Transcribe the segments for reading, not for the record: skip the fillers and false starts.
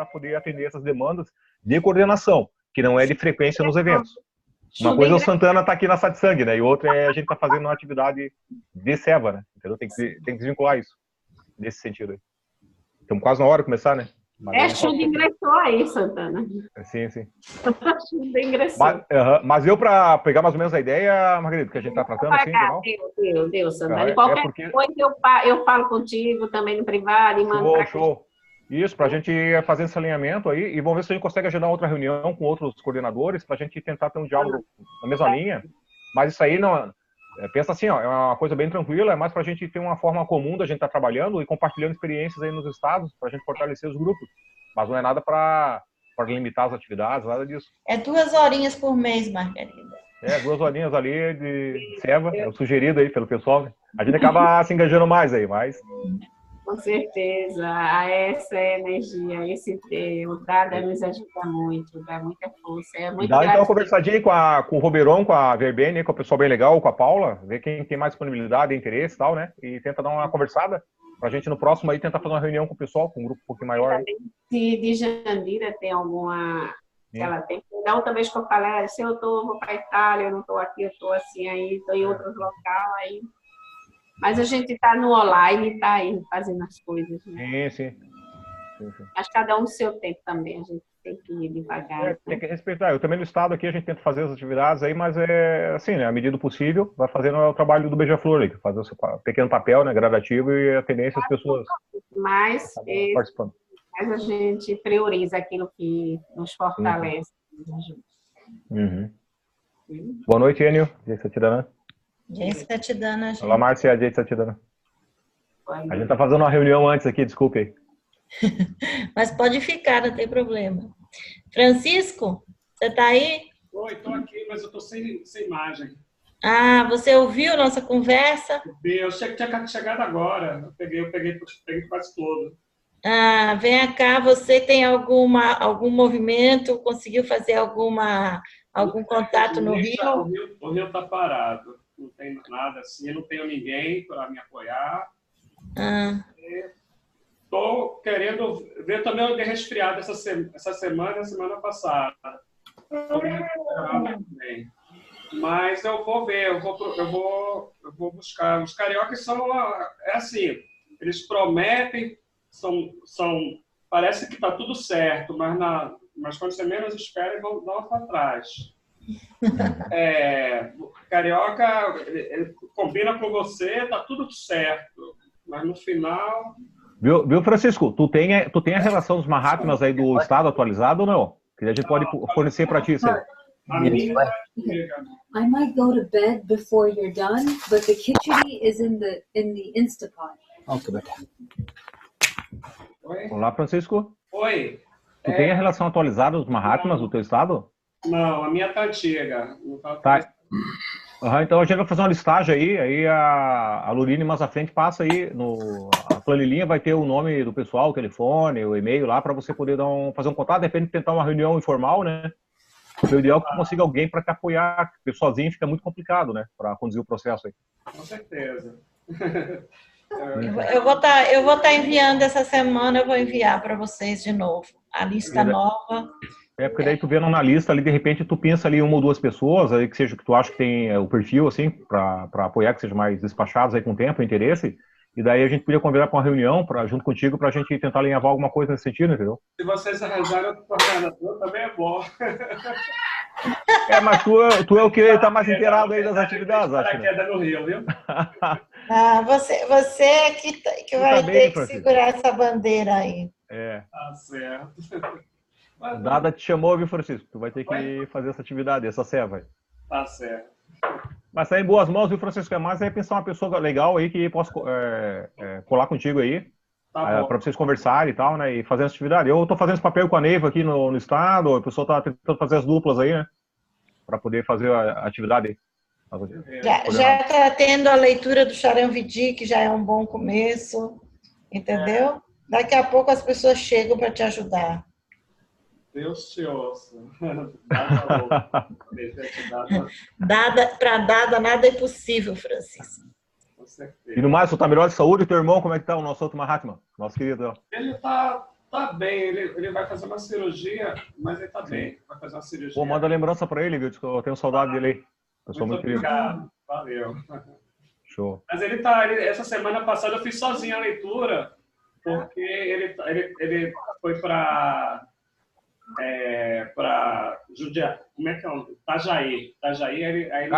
para poder atender essas demandas de coordenação, que não é de frequência nos eventos. Uma coisa é o Santana tá aqui na Satsang, né? E outra é a gente tá fazendo uma atividade de seva, né? Entendeu? Tem que desvincular isso, nesse sentido aí. Estamos quase na hora de começar, né? Shuddha ingressou aí, Santana. Sim, sim. Shuddha ingressou. Mas eu, para pegar mais ou menos a ideia, Margarida, que a gente está tratando assim, não? Deu, Santana. Qualquer coisa eu falo contigo também no privado e mando para show. Isso, para a gente fazer esse alinhamento aí, e vamos ver se a gente consegue agendar outra reunião com outros coordenadores, para a gente tentar ter um diálogo na mesma linha. Mas isso aí não... pensa assim, ó, é uma coisa bem tranquila, é mais para a gente ter uma forma comum da gente estar trabalhando e compartilhando experiências aí nos estados, para a gente fortalecer os grupos. Mas não é nada para limitar as atividades, nada disso. É 2 horinhas por mês, Margarida. 2 horinhas ali de seva, é o sugerido aí pelo pessoal. A gente acaba se engajando mais aí, mas... Com certeza, essa energia, esse Verdade nos ajuda muito, dá muita força. É muito dá então uma conversadinha com o Roberon, com a Verbene, com o pessoal bem legal, com a Paula, ver quem tem mais disponibilidade, interesse e tal, né? E tenta dar uma conversada pra gente no próximo aí tentar fazer uma reunião com o pessoal, com um grupo um pouquinho maior. Se de Jandira tem alguma... Ela tem. Da outra vez que eu falei, se eu vou para a Itália, eu não estou aqui, eu estou assim aí, estou em outros locais aí. Mas a gente está no online, está aí fazendo as coisas, né? Sim. Mas cada um no seu tempo também, a gente tem que ir devagar. Né? Tem que respeitar. Eu também no estado aqui a gente tenta fazer as atividades aí, mas é assim, né? À medida do possível, vai fazendo o trabalho do Beija-Flor, que fazer o seu pequeno papel, né? Gradativo e a tendência as pessoas participando. Mas a gente prioriza aquilo que nos fortalece. Boa noite, Enio. Siddha. Siddha. Olá, Márcia. Siddha. A gente está fazendo uma reunião antes aqui, desculpe aí. Mas pode ficar, não tem problema. Francisco, você está aí? Oi, estou aqui, mas eu estou sem imagem. Ah, você ouviu nossa conversa? Eu tinha chegado agora. Eu peguei quase todo. Ah, vem cá, você tem algum movimento? Conseguiu fazer algum contato no Rio? O Rio está parado. Não tem nada assim, eu não tenho ninguém para me apoiar. Estou querendo ver também o resfriado essa semana passada. Estou também. Mas eu vou ver, eu vou buscar. Os cariocas são assim, eles prometem, parece que está tudo certo, mas quando você menos espera, eles vão dar para trás. Carioca, ele combina com você, tá tudo certo, mas no final... Viu, Francisco? Tu tem a relação dos Mahatmas aí do estado atualizado ou não? Que a gente pode fornecer para ti. I might go to bed before you're done, but the khichdi is in the Instapot. Okay, beta. Olá, Francisco. Oi. Tu tem a relação atualizada dos Mahatmas do teu estado? Não, a minha tá antiga. Tá. Então a gente vai fazer uma listagem aí a Lurine mais à frente passa aí, a planilhinha vai ter o nome do pessoal, o telefone, o e-mail lá, para você poder fazer um contato, de repente tentar uma reunião informal, né? O ideal é que consiga alguém para te apoiar, porque sozinho fica muito complicado, né? Para conduzir o processo aí. Com certeza. Eu vou estar enviando essa semana, eu vou enviar para vocês de novo a lista nova. Porque daí tu vendo na lista ali, de repente tu pensa ali 1 ou 2 pessoas aí que tu acha que tem o perfil assim para apoiar, que sejam mais despachados aí com o tempo, interesse, e daí a gente podia convidar para uma reunião junto contigo para a gente tentar alinhavar alguma coisa nesse sentido, entendeu? Se vocês arranjarem outro coordenador, também é bom. Mas tu é o que está mais inteirado aí das atividades, acho. Queda no Rio, viu? Você é que vai ter que segurar essa bandeira aí. Tá certo. Dada te chamou, viu, Francisco? Tu vai ter que fazer essa atividade, essa seva. Tá certo. Mas tá em boas mãos, viu, Francisco? É mais pensar uma pessoa legal aí que possa colar contigo aí, para vocês conversarem e tal, né? E fazer essa atividade. Eu tô fazendo esse papel com a Neiva aqui no estado, o pessoal tá tentando fazer as duplas aí, né? Para poder fazer a atividade aí. Já tá tendo a leitura do Charan Vidi, que já é um bom começo, entendeu? Daqui a pouco as pessoas chegam para te ajudar. Deus te ouça. Para dada, nada é possível, Francisco. Com certeza. E no mais, tu tá melhor de saúde? Teu irmão, como é que tá? O nosso outro Mahatma? Nosso querido. Ele tá Tá bem, ele vai fazer uma cirurgia, mas ele tá bem. Vai fazer uma cirurgia. Pô, manda lembrança pra ele, viu? Eu tenho saudade dele aí. Pessoal muito querido. Obrigado, valeu. Show. Mas essa semana passada eu fiz sozinho a leitura, porque ele foi para Judia, como é que é o nome? Itajaí.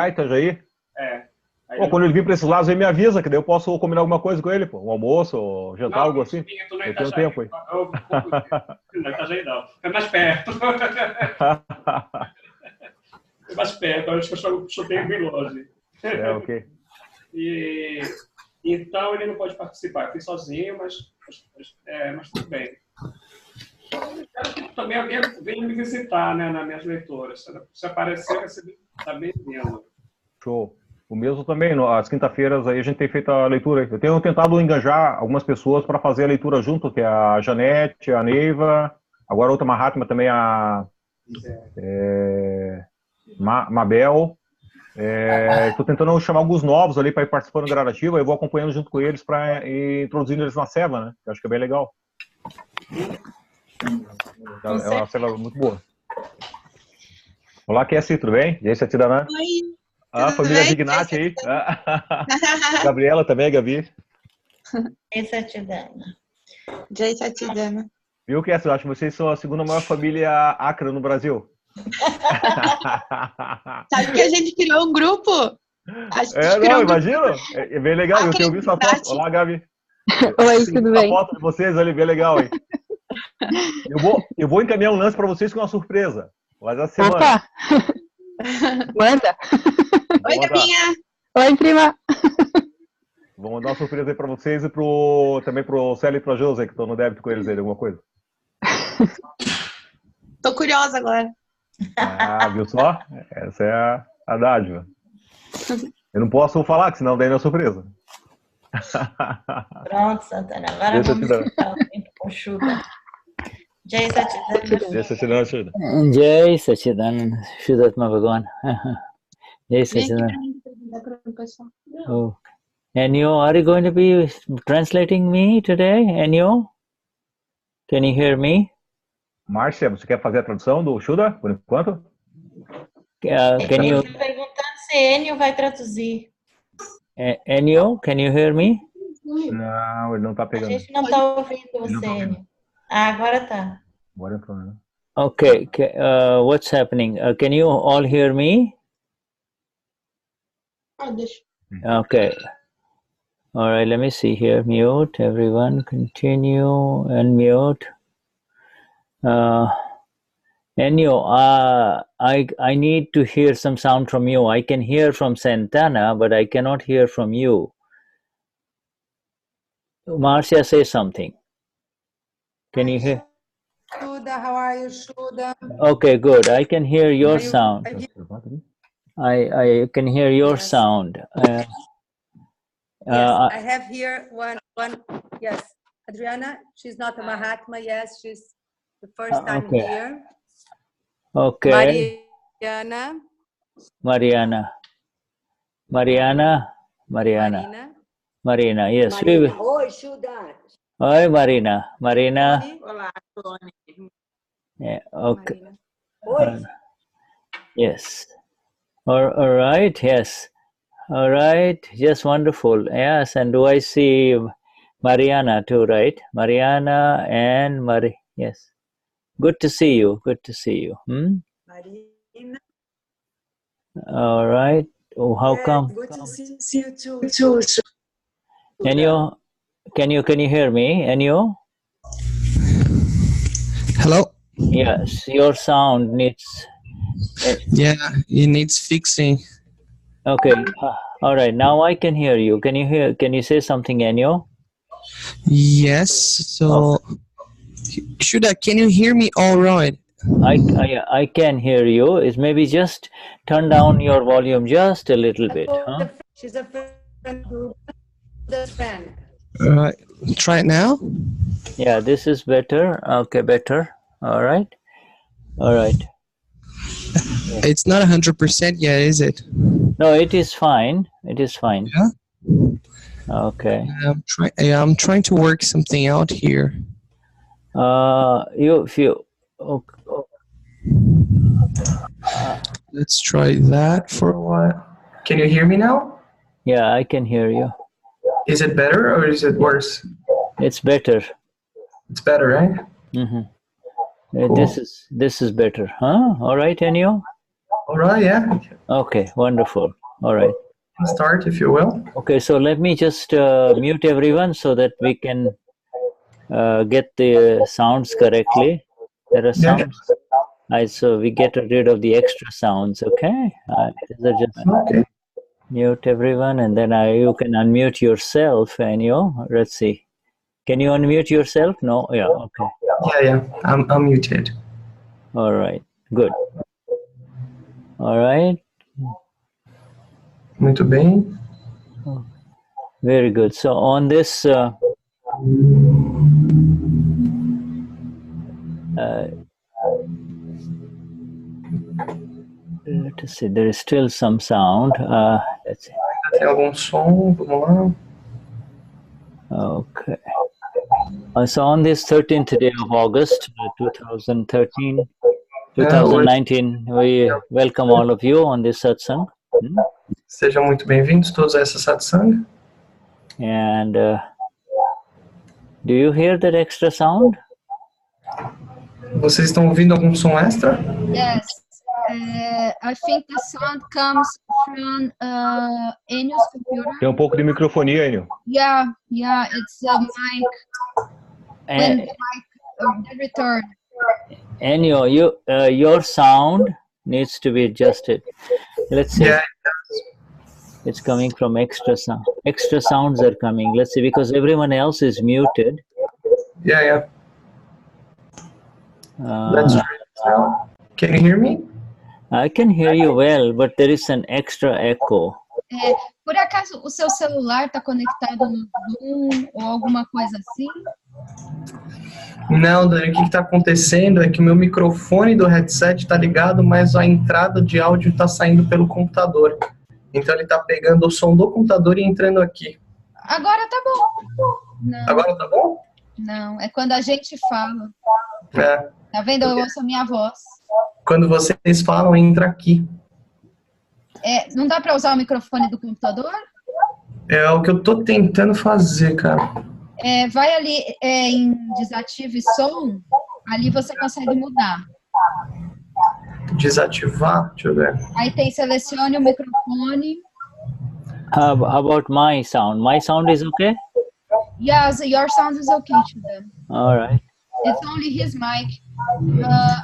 Itajaí? É. Pô, quando ele vir para esses lados, aí me avisa, que daí eu posso combinar alguma coisa com ele, pô. Um almoço, ou jantar, algo assim. Eu tenho tempo aí. Não, Itajaí não. É mais perto. É mais perto, acho que eu chutei bem longe. Ok. E, então ele não pode participar. Eu fiz sozinho, mas tudo bem. Também alguém vem me visitar, né, nas minhas leituras. Se aparecer, você está bem-vindo. Show. O mesmo também, às quinta-feiras aí a gente tem feito a leitura. Eu tenho tentado engajar algumas pessoas para fazer a leitura junto, que é a Janete, a Neiva, agora outra Mahatma também, a Mabel. Estou tentando chamar alguns novos ali para ir participando da gradativa, eu vou acompanhando junto com eles para ir introduzindo eles na ceva, né? Eu acho que é bem legal. É uma ceva muito boa. Olá, Cassie, tudo bem? E aí, Satidana? Oi. A família Vignati aí. Gabriela também, Gabi. Jai Satidana. Jai Satidana. Viu, Cassie? Eu acho que vocês são a segunda maior família Akram no Brasil. Sabe que a gente criou um grupo? Imagina. É bem legal. Eu tenho visto a foto. Olá, Gabi. Oi, tudo bem? A foto de vocês ali, bem legal, hein? Eu vou encaminhar um lance para vocês com uma surpresa. Mas a semana. Opa! Manda! Oi, Gabinha! Oi, prima! Vou mandar uma surpresa aí para vocês e também pro Célio e pro José, que estão no débito com eles aí, alguma coisa. Tô curiosa agora. Viu só? Essa é a dádiva. Eu não posso falar, que senão daí não é surpresa. Pronto, Santana. Agora vamos ficar o tempo com Shuddha. Jai Satidana. Jai Satidana, Shuddha. Jai Satidana, Vishuddhatma Bhagavan. Jai Satidana. Oh. Enio, are you going to be translating me today, Enio? Can you hear me? Márcia, você quer fazer a tradução do Shuddha, por enquanto? Can you... perguntando se Enio vai traduzir. Enio, can you hear me? Não, ele não está pegando. A gente não está ouvindo você, Enio. Agora tá. Agora entrou, né? Okay, what's happening? Can you all hear me? Okay. All right, let me see here. Mute, everyone. Continue and mute. Enio, I need to hear some sound from you. I can hear from Santana, but I cannot hear from you. Marcia, say something. Can you hear? Shuddha, how are you, Shuddha? Okay, good. I can hear your sound. I can hear your sound. Yes, I have here one. Yes, Adriana. She's not a Mahatma. Yes, she's the first time here. Okay. Mariana. Marina. Yes. Oi, Shuddha. Oi, Marina. Olá, Tony. Yeah, okay. Oi. Yes. All right. Yes. All right. Just wonderful. Yes. And do I see Mariana too, right? Mariana and Marie. Yes. Good to see you. Marina. All right. Oh, how come? Good to see you too. Enio, can you hear me, Enio? Hello? Yes, your sound needs... Yeah, it needs fixing. Okay, all right, now I can hear you. Can you say something, Enio? Yes, so... Shuddha, can you hear me all right? I can hear you. It's maybe just turn down your volume just a little bit. Huh? She's a friend who the friend. Try it now? Yeah, this is better. Okay, better. All right. It's not 100% yet, is it? No, it is fine. Yeah? Okay. I'm trying to work something out here. If you, okay. Let's try that for a while. Can you hear me now? Yeah, I can hear you. Is it better or is it worse? It's better. It's better, right? Cool. This is better, huh? All right, Enio? All right, yeah. Okay, wonderful. All right. Start, if you will. Okay, so let me just mute everyone so that we can get the sounds correctly. There are sounds. So we get rid of the extra sounds, okay? Okay. Mute everyone, and then you can unmute yourself, Enio. Let's see. Can you unmute yourself? No? Yeah, okay. Yeah, I'm muted. All right, good. All right. Muito bem. Very good. So on this, let us see, there is still some sound. Let's see. Tem algum som? Vamos lá. Okay. So on this 13th day of August, 2019, we welcome all of you on this satsang. Sejam muito bem-vindos todos a essa satsang. And do you hear that extra sound? Vocês estão ouvindo algum som extra? Yes. I think the sound comes from Enio's computer. Tem um pouco de microfonia, Enio. Yeah, it's a mic. When the mic the return. Enio, your sound needs to be adjusted. Let's see. Yeah, it's coming from extra sound. Extra sounds are coming. Let's see, because everyone else is muted. Yeah. That's right. Can you hear me? I can hear you well, but there is an extra echo. Por acaso o seu celular está conectado no Zoom ou alguma coisa assim? Não, Dani, o que está acontecendo é que o meu microfone do headset está ligado, mas a entrada de áudio está saindo pelo computador. Então ele está pegando o som do computador e entrando aqui. Agora tá bom. Não. Agora tá bom? Não, é quando a gente fala. É. Tá vendo? Eu ouço a minha voz. Quando vocês falam, entra aqui. Não dá para usar o microfone do computador? É o que eu tô tentando fazer, cara. Vai ali em desative som, ali você consegue mudar. Desativar? Deixa eu ver. Aí tem selecione o microfone. How about my sound? My sound is okay? Yes, your sound is okay, Shuddha. All right. It's only his mic.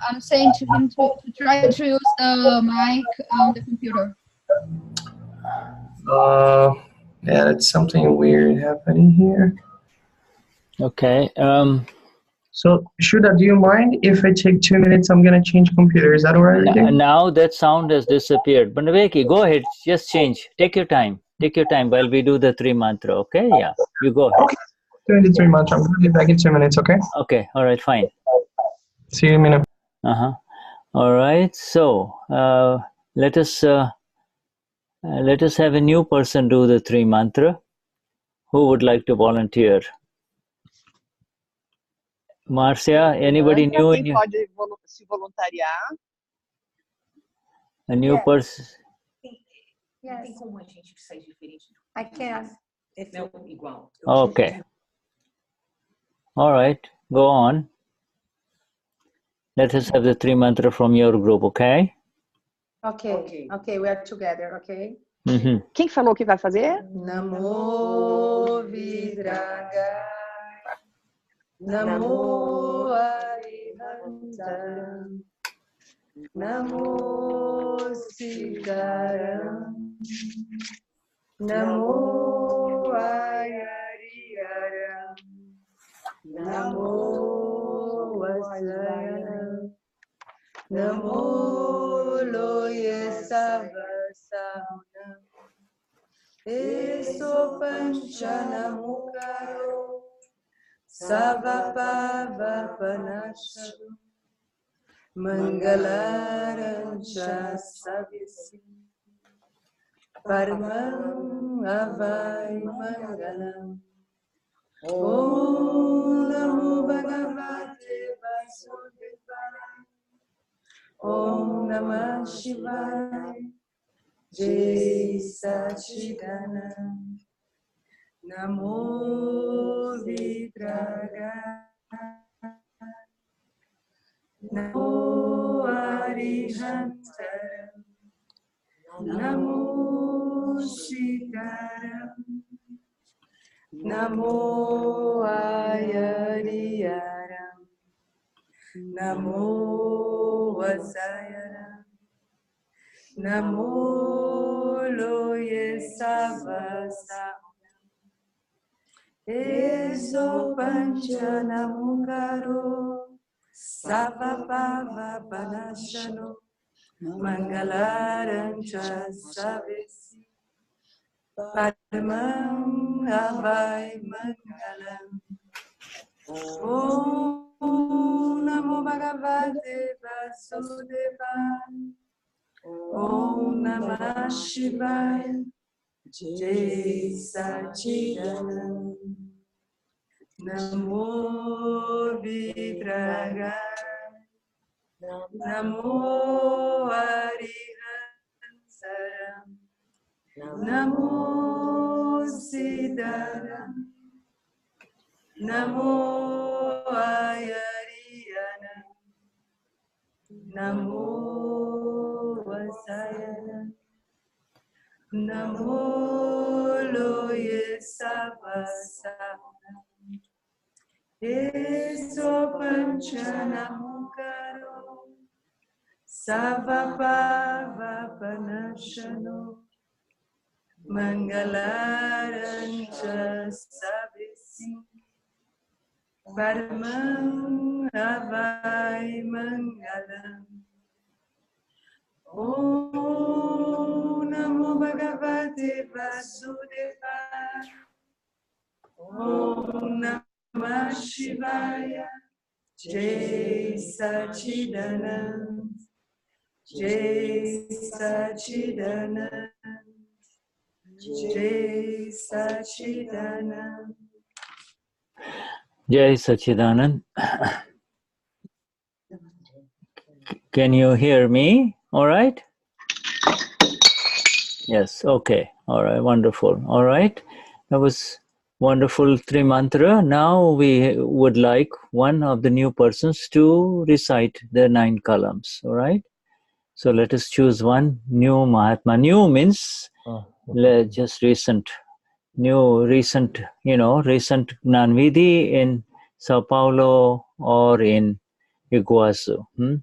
I'm saying to him to try to use the mic on the computer. Yeah, it's something weird happening here. Okay. So, Shuddha, do you mind if I take 2 minutes? I'm going to change computer. Is that all right? Now that sound has disappeared. Bandaveki, go ahead. Just change. Take your time. Take your time while we do the 3 mantra, okay? Yeah, you go ahead. Okay. Doing the 3 mantra. I'm going to be back in 2 minutes, okay? Okay, all right, fine. See you in a minute. All right, so let us have a new person do the 3 mantra. Who would like to volunteer? Marcia, anybody new in you? Pode se voluntariar. A new person? Yes. I can. Okay. All right, go on. Let us have the 3 mantra from your group, okay? Okay, we are together, okay? Quem falou que vai fazer? Namo Vidraga, Namo Arihanta, Namo Siddha, Namo Ayariyara, Namo Vasaya, Namo Loye Savasana, Eso Panchanamukaro, Savapava Panasharu, Mangalarancha Savisi, Paramam Avai Mangalam, Om Namo Bhagavate Vasudevaya. Om Namah Shivaya. Jai Satchidanand. Namo Vidraga. Namo Arihantaram. Namo Shikaram. Namo Ayariyaram. Namo Vasayaram. Namo Loye Savasa. Eso Pancha Namungaro. Savapava Panashano. Mangalarancha Savesi. Padmam Avai Mangalam. Om Namo Bhagavate Vasudevaya. Om Namah Shivaya. Jai Satchidanand. Namo Vidraga. Namo Arihantaram. Namo Siddha. Namo Ayariyana. Namo Vasayana. Namo Loye Savasa. Eso Panchanamukaro. Savapava Panashano. Mangalarancha Savesi. Paramam Avai Mangalam. Om Namo Bhagavate Vasudevaya. Om Namah Shivaya. Jai Satchidanand. Jai Satchidanand. Jai Satchidanand. Jai Satchidanand. Can you hear me? All right? Yes, okay. All right, wonderful. All right. That was wonderful three mantra. Now we would like one of the new persons to recite the 9 columns. All right. So let us choose one new Mahatma. New means just recent. New, recent, recent Gnanvidhi in Sao Paulo or in Iguazu. Who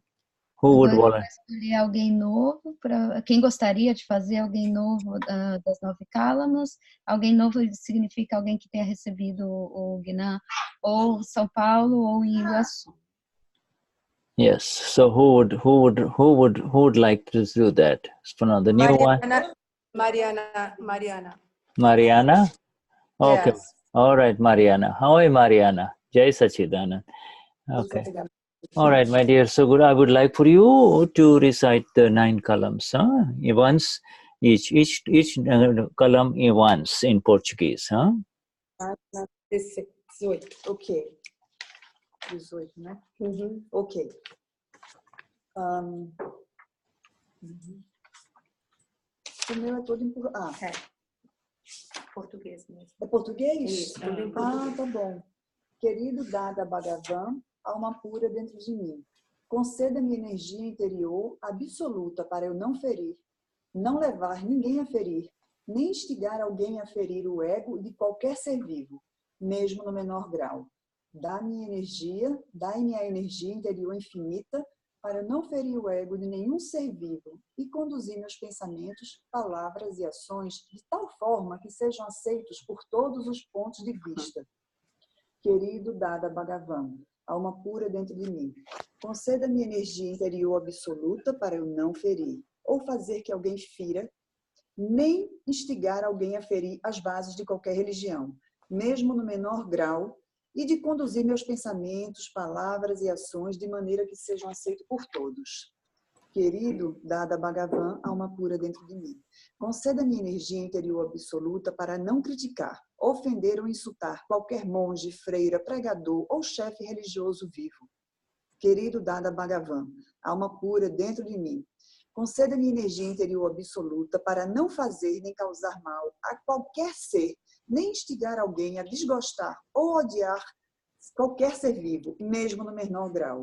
would volunteer? Escolher alguém novo, para quem gostaria de fazer alguém novo das 9 cálamos. Alguém novo significa alguém que tenha recebido o Gnan ou São Paulo ou em Iguaçu. Yes. So who would like to do that? For the new one. Mariana. Mariana. Okay. Yes. All right, Mariana. How are you, Mariana? Jai Satchidanand. Okay. All right, my dear. So good. I would like for you to recite the 9 columns. Once each column once in Portuguese. 18. Ok. 18, né? Ok. O meu é todo em Português mesmo. É português? Isso, tudo em português. Tá bom. Querido Dada Bhagavan, alma pura dentro de mim, conceda-me energia interior absoluta para eu não ferir, não levar ninguém a ferir, nem instigar alguém a ferir o ego de qualquer ser vivo, mesmo no menor grau. Dai-me a energia interior infinita para eu não ferir o ego de nenhum ser vivo e conduzir meus pensamentos, palavras e ações de tal forma que sejam aceitos por todos os pontos de vista. Querido Dada Bhagavan, alma pura dentro de mim, conceda-me energia interior absoluta para eu não ferir, ou fazer que alguém fira, nem instigar alguém a ferir as bases de qualquer religião, mesmo no menor grau, e de conduzir meus pensamentos, palavras e ações de maneira que sejam aceitos por todos. Querido, dada Bhagavan, alma pura dentro de mim, conceda-me energia interior absoluta para não criticar, ofender ou insultar qualquer monge, freira, pregador ou chefe religioso vivo. Querido, dada Bhagavan, alma pura dentro de mim, conceda-me energia interior absoluta para não fazer nem causar mal a qualquer ser, nem instigar alguém a desgostar ou odiar qualquer ser vivo, mesmo no menor grau.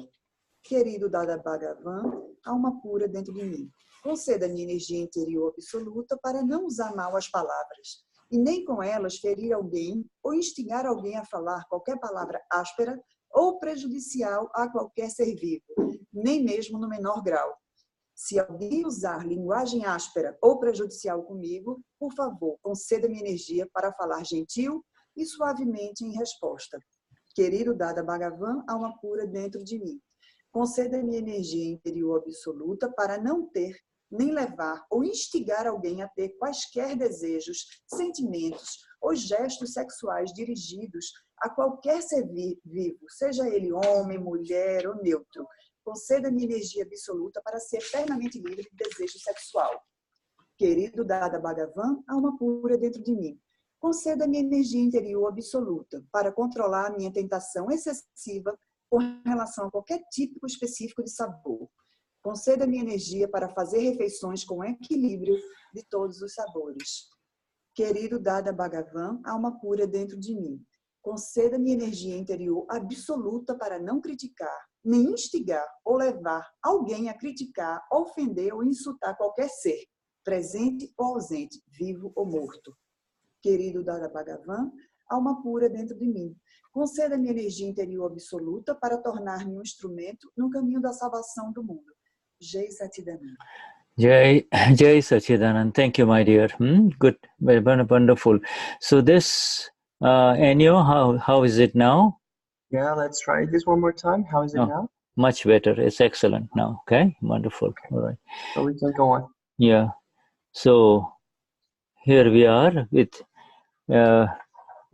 Querido Dada Bhagavan, alma pura dentro de mim, conceda-me energia interior absoluta para não usar mal as palavras, e nem com elas ferir alguém ou instigar alguém a falar qualquer palavra áspera ou prejudicial a qualquer ser vivo, nem mesmo no menor grau. Se alguém usar linguagem áspera ou prejudicial comigo, por favor, conceda-me energia para falar gentil e suavemente em resposta. Querido Dada Bhagavan, alma pura dentro de mim, conceda-me energia interior absoluta para não ter, nem levar ou instigar alguém a ter quaisquer desejos, sentimentos ou gestos sexuais dirigidos a qualquer ser vivo, seja ele homem, mulher ou neutro. Conceda-me energia absoluta para ser eternamente livre de desejo sexual. Querido Dada Bhagavan, alma pura dentro de mim, conceda-me energia interior absoluta para controlar a minha tentação excessiva com relação a qualquer tipo específico de sabor. Conceda-me energia para fazer refeições com equilíbrio de todos os sabores. Querido Dada Bhagavan, alma pura dentro de mim, conceda-me energia interior absoluta para não criticar, nem instigar ou levar alguém a criticar, ofender ou insultar qualquer ser, presente ou ausente, vivo ou morto. Querido Dada Bhagavan, alma pura dentro de mim, conceda-me energia interior absoluta para tornar-me um instrumento no caminho da salvação do mundo. Jai Satchidananda. Jai Satchidananda. Thank you, my dear. Good, very wonderful. So this, Enio, how is it now? Yeah, let's try this one more time. How is it now? Much better. It's excellent now. Okay, wonderful. Okay. All right. So we can go on. Yeah. So here we are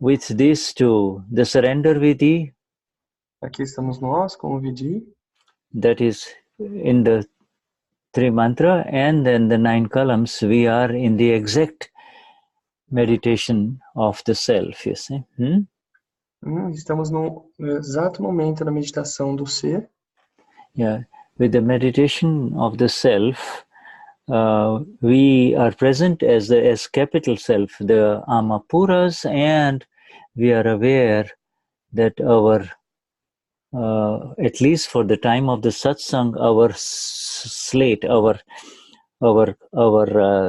with these two, the surrender vidhi. Aqui estamos nós com o vidhi. That is in the 3 mantra, and then the 9 columns. We are in the exact meditation of the self. You see. Estamos no exato momento da meditação do ser. Yeah, with the meditation of the self, we are present as capital self, the Amapuras, and we are aware that our, at least for the time of the satsang, our slate, our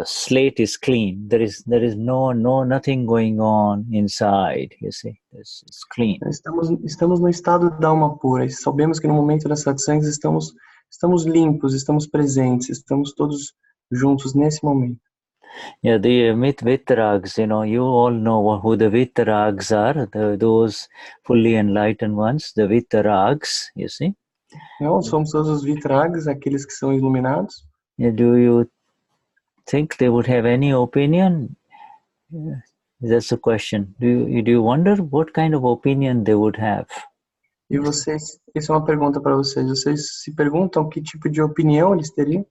slate is clean. There is nothing going on inside. You see, it's clean. Estamos no estado da alma pura. E sabemos que no momento das satsangs estamos limpos, estamos presentes, estamos todos juntos nesse momento. Yeah, the Vitarags, you all know who the Vitarags are, those fully enlightened ones, the Vitarags, you see. Não, somos todos os Vitarags, aqueles que são iluminados. Yeah, do you think they would have any opinion? Yeah, that's the question. Do you wonder what kind of opinion they would have? E vocês, essa é uma pergunta para vocês. Vocês se perguntam que tipo de opinião eles teriam?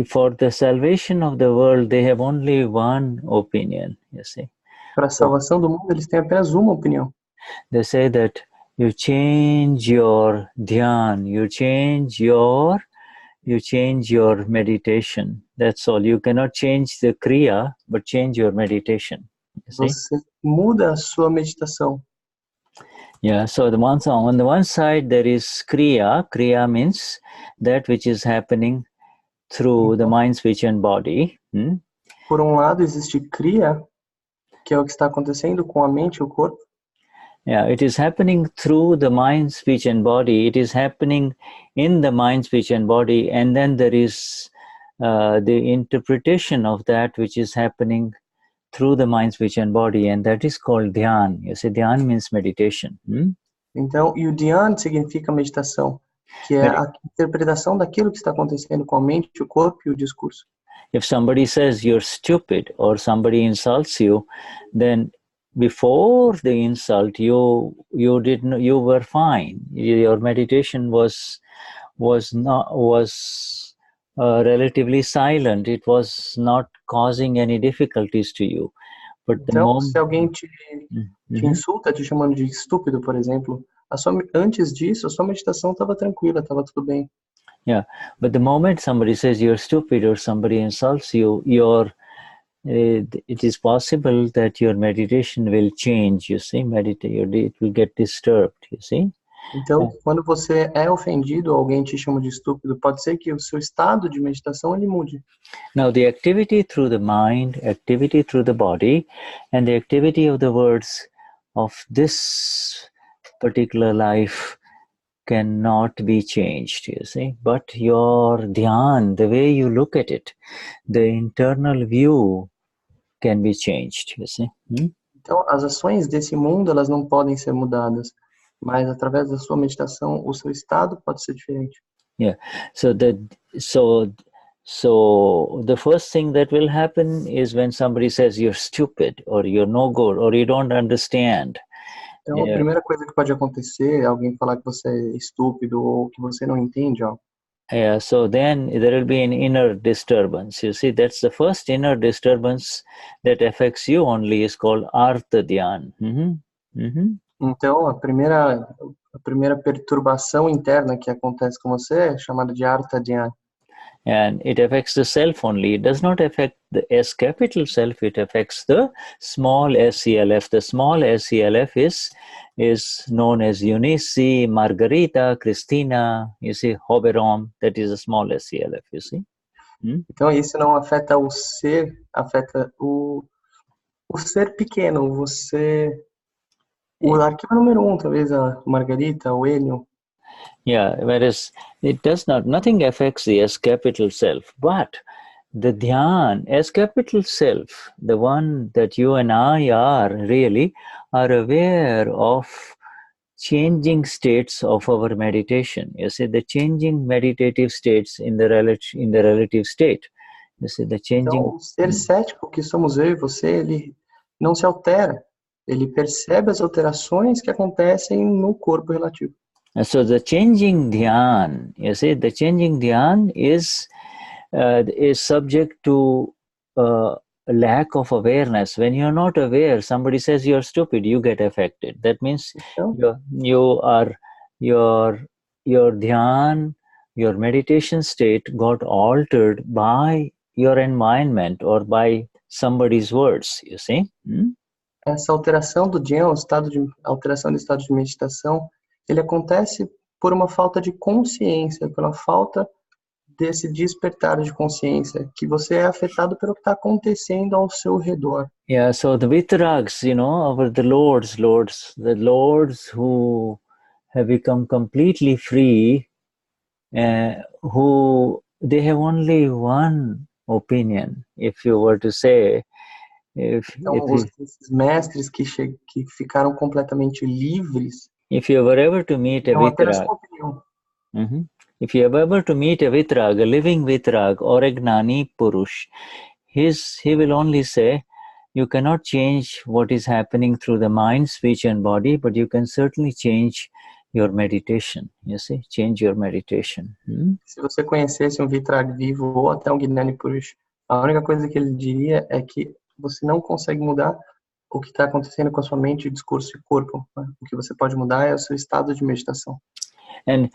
For the salvation of the world, they have only one opinion, you see. Para a salvação do mundo, eles têm apenas uma opinião. They say that you change your dhyan, you change your meditation. That's all. You cannot change the kriya, but change your meditation. You see? Você muda a sua meditação. Yeah, so on the one side there is kriya. Kriya means that which is happening through the mind, speech and body. Por um lado existe kriya, que é o que está acontecendo com a mente e o corpo. Yeah, it is happening through the mind, speech and body. It is happening in the mind, speech and body, and then there is the interpretation of that which is happening through the mind, speech and body, and that is called dhyan. You see, dhyan means meditation. Então, e o dhyan significa meditação, que é a interpretação daquilo que está acontecendo com a mente, o corpo e o discurso. If somebody says you're stupid or somebody insults you, then before the insult you were fine. Your meditation was was relatively silent. It was not causing any difficulties to you. But the Então, moment... se alguém te insulta te chamando de estúpido, por exemplo, antes disso, a sua meditação estava tranquila, estava tudo bem. Yeah, but the moment somebody says you're stupid or somebody insults you, it is possible that your meditation will change, you see, it will get disturbed, you see. Então, quando você é ofendido ou alguém te chama de estúpido, pode ser que o seu estado de meditação ele mude. Now, the activity through the mind, activity through the body, and the activity of the words of this particular life cannot be changed, you see. But your dhyan, the way you look at it, the internal view can be changed, you see. Então, as ações desse mundo, elas não podem ser mudadas, mas através da sua meditação, o seu estado pode ser diferente. Yeah. So the first thing that will happen is when somebody says you're stupid or you're no good or you don't understand. Então, a primeira coisa que pode acontecer é alguém falar que você é estúpido ou que você não entende algo. Yeah, so then there will be an inner disturbance. You see, that's the first inner disturbance that affects you only is called Artha Dhyan. Então, a primeira perturbação interna que acontece com você é chamada de Artha Dhyan. And it affects the self only. It does not affect the S capital self, it affects the small SELF. The small SELF is known as Eunice, Margarita, Cristina, you see, Hoberom, that is a small SELF, you see. Então, isso não afeta o ser, afeta o ser pequeno, você... O arquivo número 1, talvez a Margarita, o Enio. Yeah, whereas it does not, nothing affects the S capital self, but the dhyan, S capital self, the one that you and I are really, are aware of changing states of our meditation. You see, the changing meditative states in the relative state. You see, the changing... Então, o ser cético que somos eu e você, ele não se altera. Ele percebe as alterações que acontecem no corpo relativo. And so the changing dhyan, you see, the changing dhyan is subject to lack of awareness. When you're not aware, somebody says you're stupid, you get affected. That means your dhyan, your meditation state got altered by your environment or by somebody's words, you see. Essa alteração do dhyan, alteração do estado de meditação, ele acontece por uma falta de consciência, pela falta desse despertar de consciência, que você é afetado pelo que está acontecendo ao seu redor. Yeah, so the Vitrags, you know, the lords who have become completely free, who they have only one opinion, if you were to say. Então, esses mestres que ficaram completamente livres. If you were ever to meet a Vitrag, if you were ever to meet a Vitrag, a living Vitrag or a Gnani Purush, he will only say, you cannot change what is happening through the mind, speech and body, but you can certainly change your meditation, you see, change your meditation. Se você conhecesse um Vitrag vivo ou até um Gnani Purush, a única coisa que ele diria é que você não consegue mudar o que está acontecendo com a sua mente, discurso e corpo. O que você pode mudar é o seu estado de meditação. And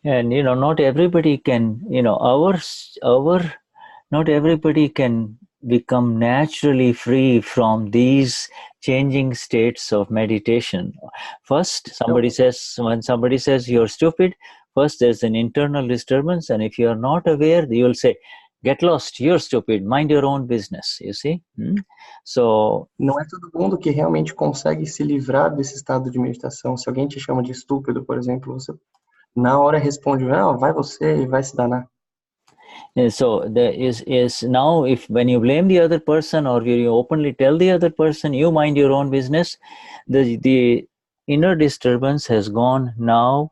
you know, not everybody can, you know, not everybody can become naturally free from these changing states of meditation. First, when somebody says you're stupid, first there's an internal disturbance, and if you're not aware, you'll say, get lost, you're stupid, mind your own business, you see? So, não é todo mundo que realmente consegue se livrar desse estado de meditação. Se alguém te chama de estúpido, por exemplo, você na hora responde, não, vai você e vai se danar. So there is now, when you blame the other person or you openly tell the other person, you mind your own business, the inner disturbance has gone now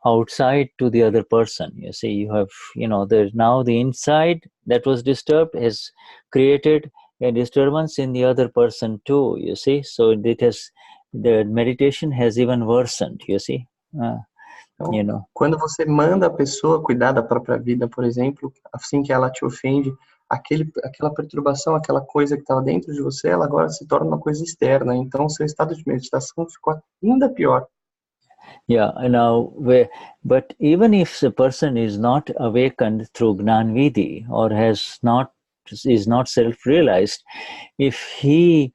outside to the other person. You see, you have, you know, there's now the inside that was disturbed has created a disturbance in the other person too, you see. So the meditation has even worsened, you see. Então, quando você manda a pessoa cuidar da própria vida, por exemplo, assim que ela te ofende, aquela perturbação, aquela coisa que estava dentro de você, ela agora se torna uma coisa externa. Então, seu estado de meditação ficou ainda pior. Yeah, but even if the person is not awakened through Gnanvidhi or is not self-realized, if he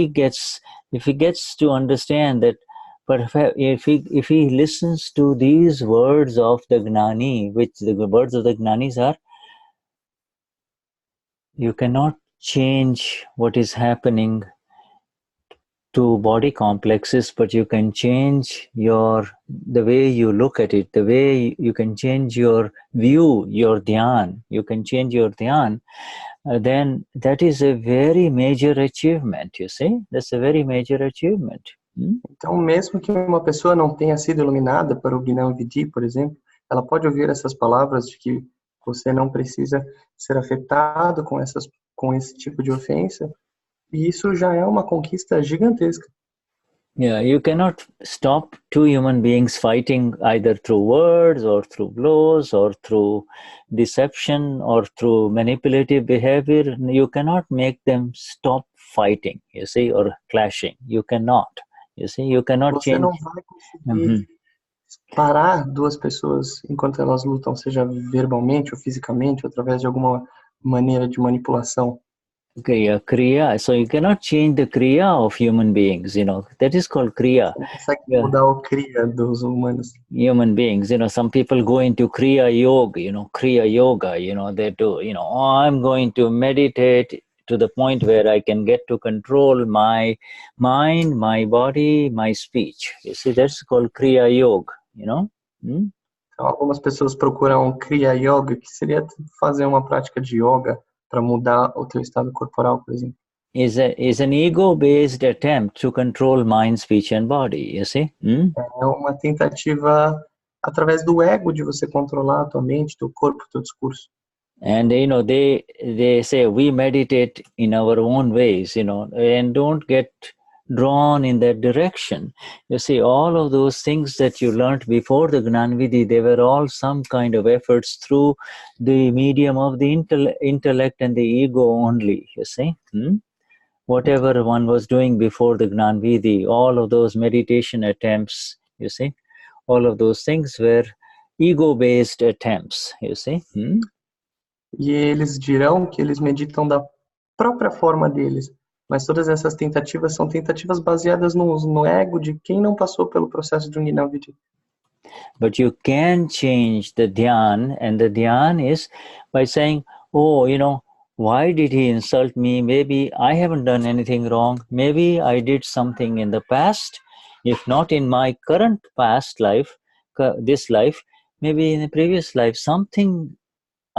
gets to understand that, but if he listens to these words of the Gnani, which the words of the Gnanis are, you cannot change what is happening to body complexes, but you can change the way you look at it, the way you can change your view, your dhyan. You can change your dhyan. Then that is a very major achievement, you see? That's a very major achievement. Então, mesmo que uma pessoa não tenha sido iluminada para o Gnanvidhi, por exemplo, ela pode ouvir essas palavras de que você não precisa ser afetado com esse tipo de ofensa, e isso já é uma conquista gigantesca. Yeah, you cannot stop two human beings fighting either through words or through blows or through deception or through manipulative behavior. You cannot make them stop fighting, you see, or clashing. You cannot. You see, you cannot Você change. não vai conseguir parar duas pessoas enquanto elas lutam, seja verbalmente ou fisicamente, ou através de alguma maneira de manipulação. Okay, kriya. So you cannot change the kriya of human beings, that is called kriya. Você não consegue mudar o kriya dos humanos. Human beings, some people go into kriya yoga, kriya yoga, they do, I'm going to meditate to the point where I can get to control my mind, my body, my speech. You see, that's called kriya yoga, Então, algumas pessoas procuram kriya yoga, que seria fazer uma prática de yoga para mudar o teu estado corporal, por exemplo. Is an ego-based attempt to control mind, speech and body, you see? É uma tentativa através do ego de você controlar a tua mente, teu corpo, teu discurso. And they say we meditate in our own ways, and don't get drawn in that direction. You see, all of those things that you learned before the Gnanvidhi, they were all some kind of efforts through the medium of the intellect and the ego only, you see. Whatever one was doing before the Gnanvidhi, all of those meditation attempts, you see, all of those things were ego-based attempts, you see. E eles dirão que eles meditam da própria forma deles, mas todas essas tentativas são tentativas baseadas no ego de quem não passou pelo processo de Gnanvidhi. But you can change the dhyan, and the dhyan is by saying, why did he insult me? Maybe I haven't done anything wrong. Maybe I did something in the past. If not in my current past life, this life, maybe in the previous life, something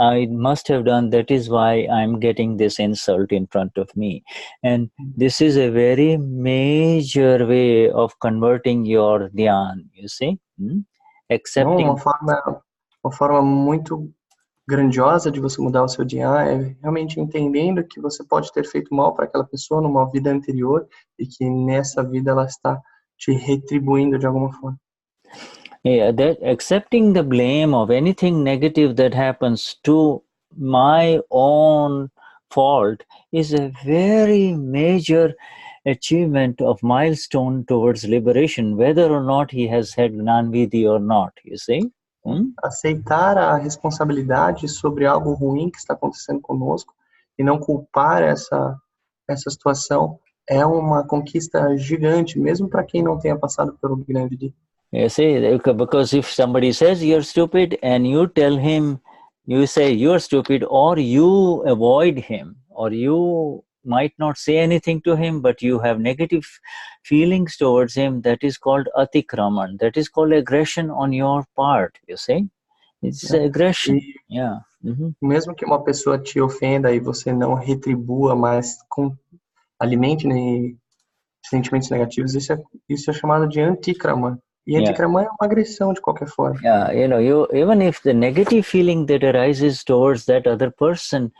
I must have done. That is why I'm getting this insult in front of me. And this is a very major way of converting your dhyan, you see? Accepting. Uma forma muito grandiosa de você mudar o seu dhyan é realmente entendendo que você pode ter feito mal para aquela pessoa numa vida anterior e que nessa vida ela está te retribuindo de alguma forma. Yeah, that accepting the blame of anything negative that happens to my own fault is a very major achievement of milestone towards liberation, whether or not he has had Gnanvidhi or not, you see? Aceitar a responsabilidade sobre algo ruim que está acontecendo conosco e não culpar essa situação é uma conquista gigante, mesmo para quem não tenha passado pelo Gnanvidhi. You see, because if somebody says you're stupid and you tell him, you say you're stupid, or you avoid him, or you might not say anything to him, but you have negative feelings towards him, that is called atikraman. That is called aggression on your part, you see? It's aggression. Yeah. Mesmo que uma pessoa te ofenda e você não retribua, mas alimente sentimentos negativos, isso é chamado de antikraman. E antikraman é uma agressão de qualquer forma. Yeah, even if the negative feeling that arises towards that other person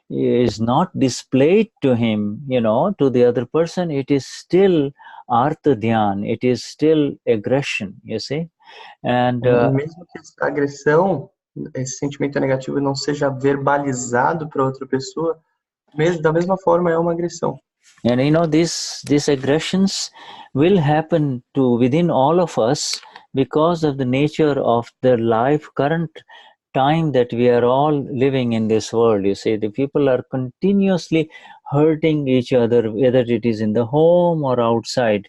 is not displayed to him, to the other person, it is still artha dhyan, it is still aggression, you see. And mesmo que essa agressão, esse sentimento negativo não seja verbalizado para outra pessoa, mesmo da mesma forma é uma agressão. And you know, these aggressions will happen to within all of us because of the nature of the life, current time that we are all living in this world. You see, the people are continuously hurting each other, whether it is in the home or outside.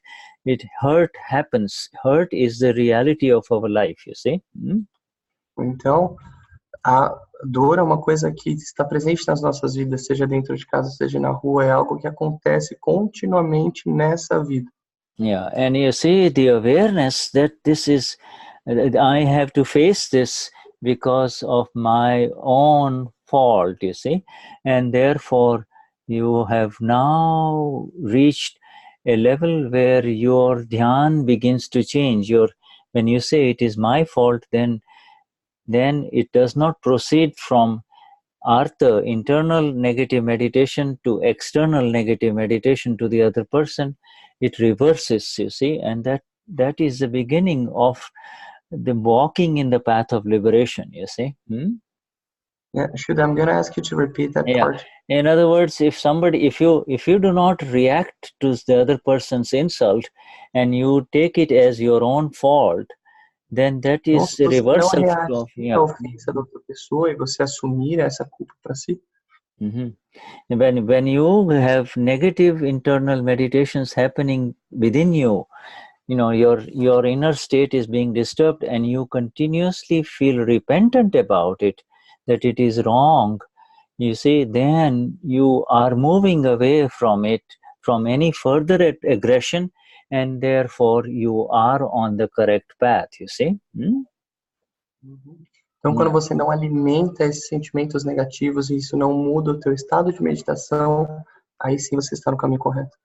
Hurt happens. Hurt is the reality of our life, you see. Então, a dor é uma coisa que está presente nas nossas vidas, seja dentro de casa, seja na rua, é algo que acontece continuamente nessa vida. Yeah, and you see the awareness that this is, I have to face this because of my own fault, you see, and therefore you have now reached a level where your dhyan begins to change. When you say it is my fault, then it does not proceed from artha, internal negative meditation, to external negative meditation to the other person. It reverses, you see, and that is the beginning of the walking in the path of liberation, you see. Yeah, Shuddha, I'm going to ask you to repeat that part. In other words, if you do not react to the other person's insult and you take it as your own fault, then that is the reversal of a ofensa da outra pessoa e você assumir essa culpa para si. When you have negative internal meditations happening within you, you know, your inner state is being disturbed and you continuously feel repentant about it, that it is wrong, you see, then you are moving away from it, from any further aggression, and therefore you are on the correct path, you see. Então, quando você não alimenta esses sentimentos negativos e isso não muda o teu estado de meditação, aí sim você está no caminho correto.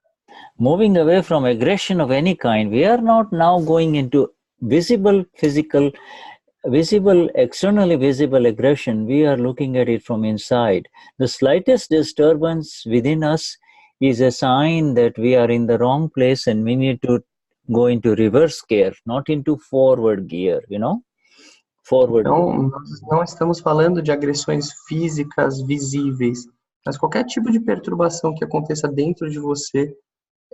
Moving away from aggression of any kind, we are not now going into externally visible aggression. We are looking at it from inside. The slightest disturbance within us is a sign that we are in the wrong place and we need to go into reverse gear, not into forward gear, you know. Então, nós não estamos falando de agressões físicas visíveis, mas qualquer tipo de perturbação que aconteça dentro de você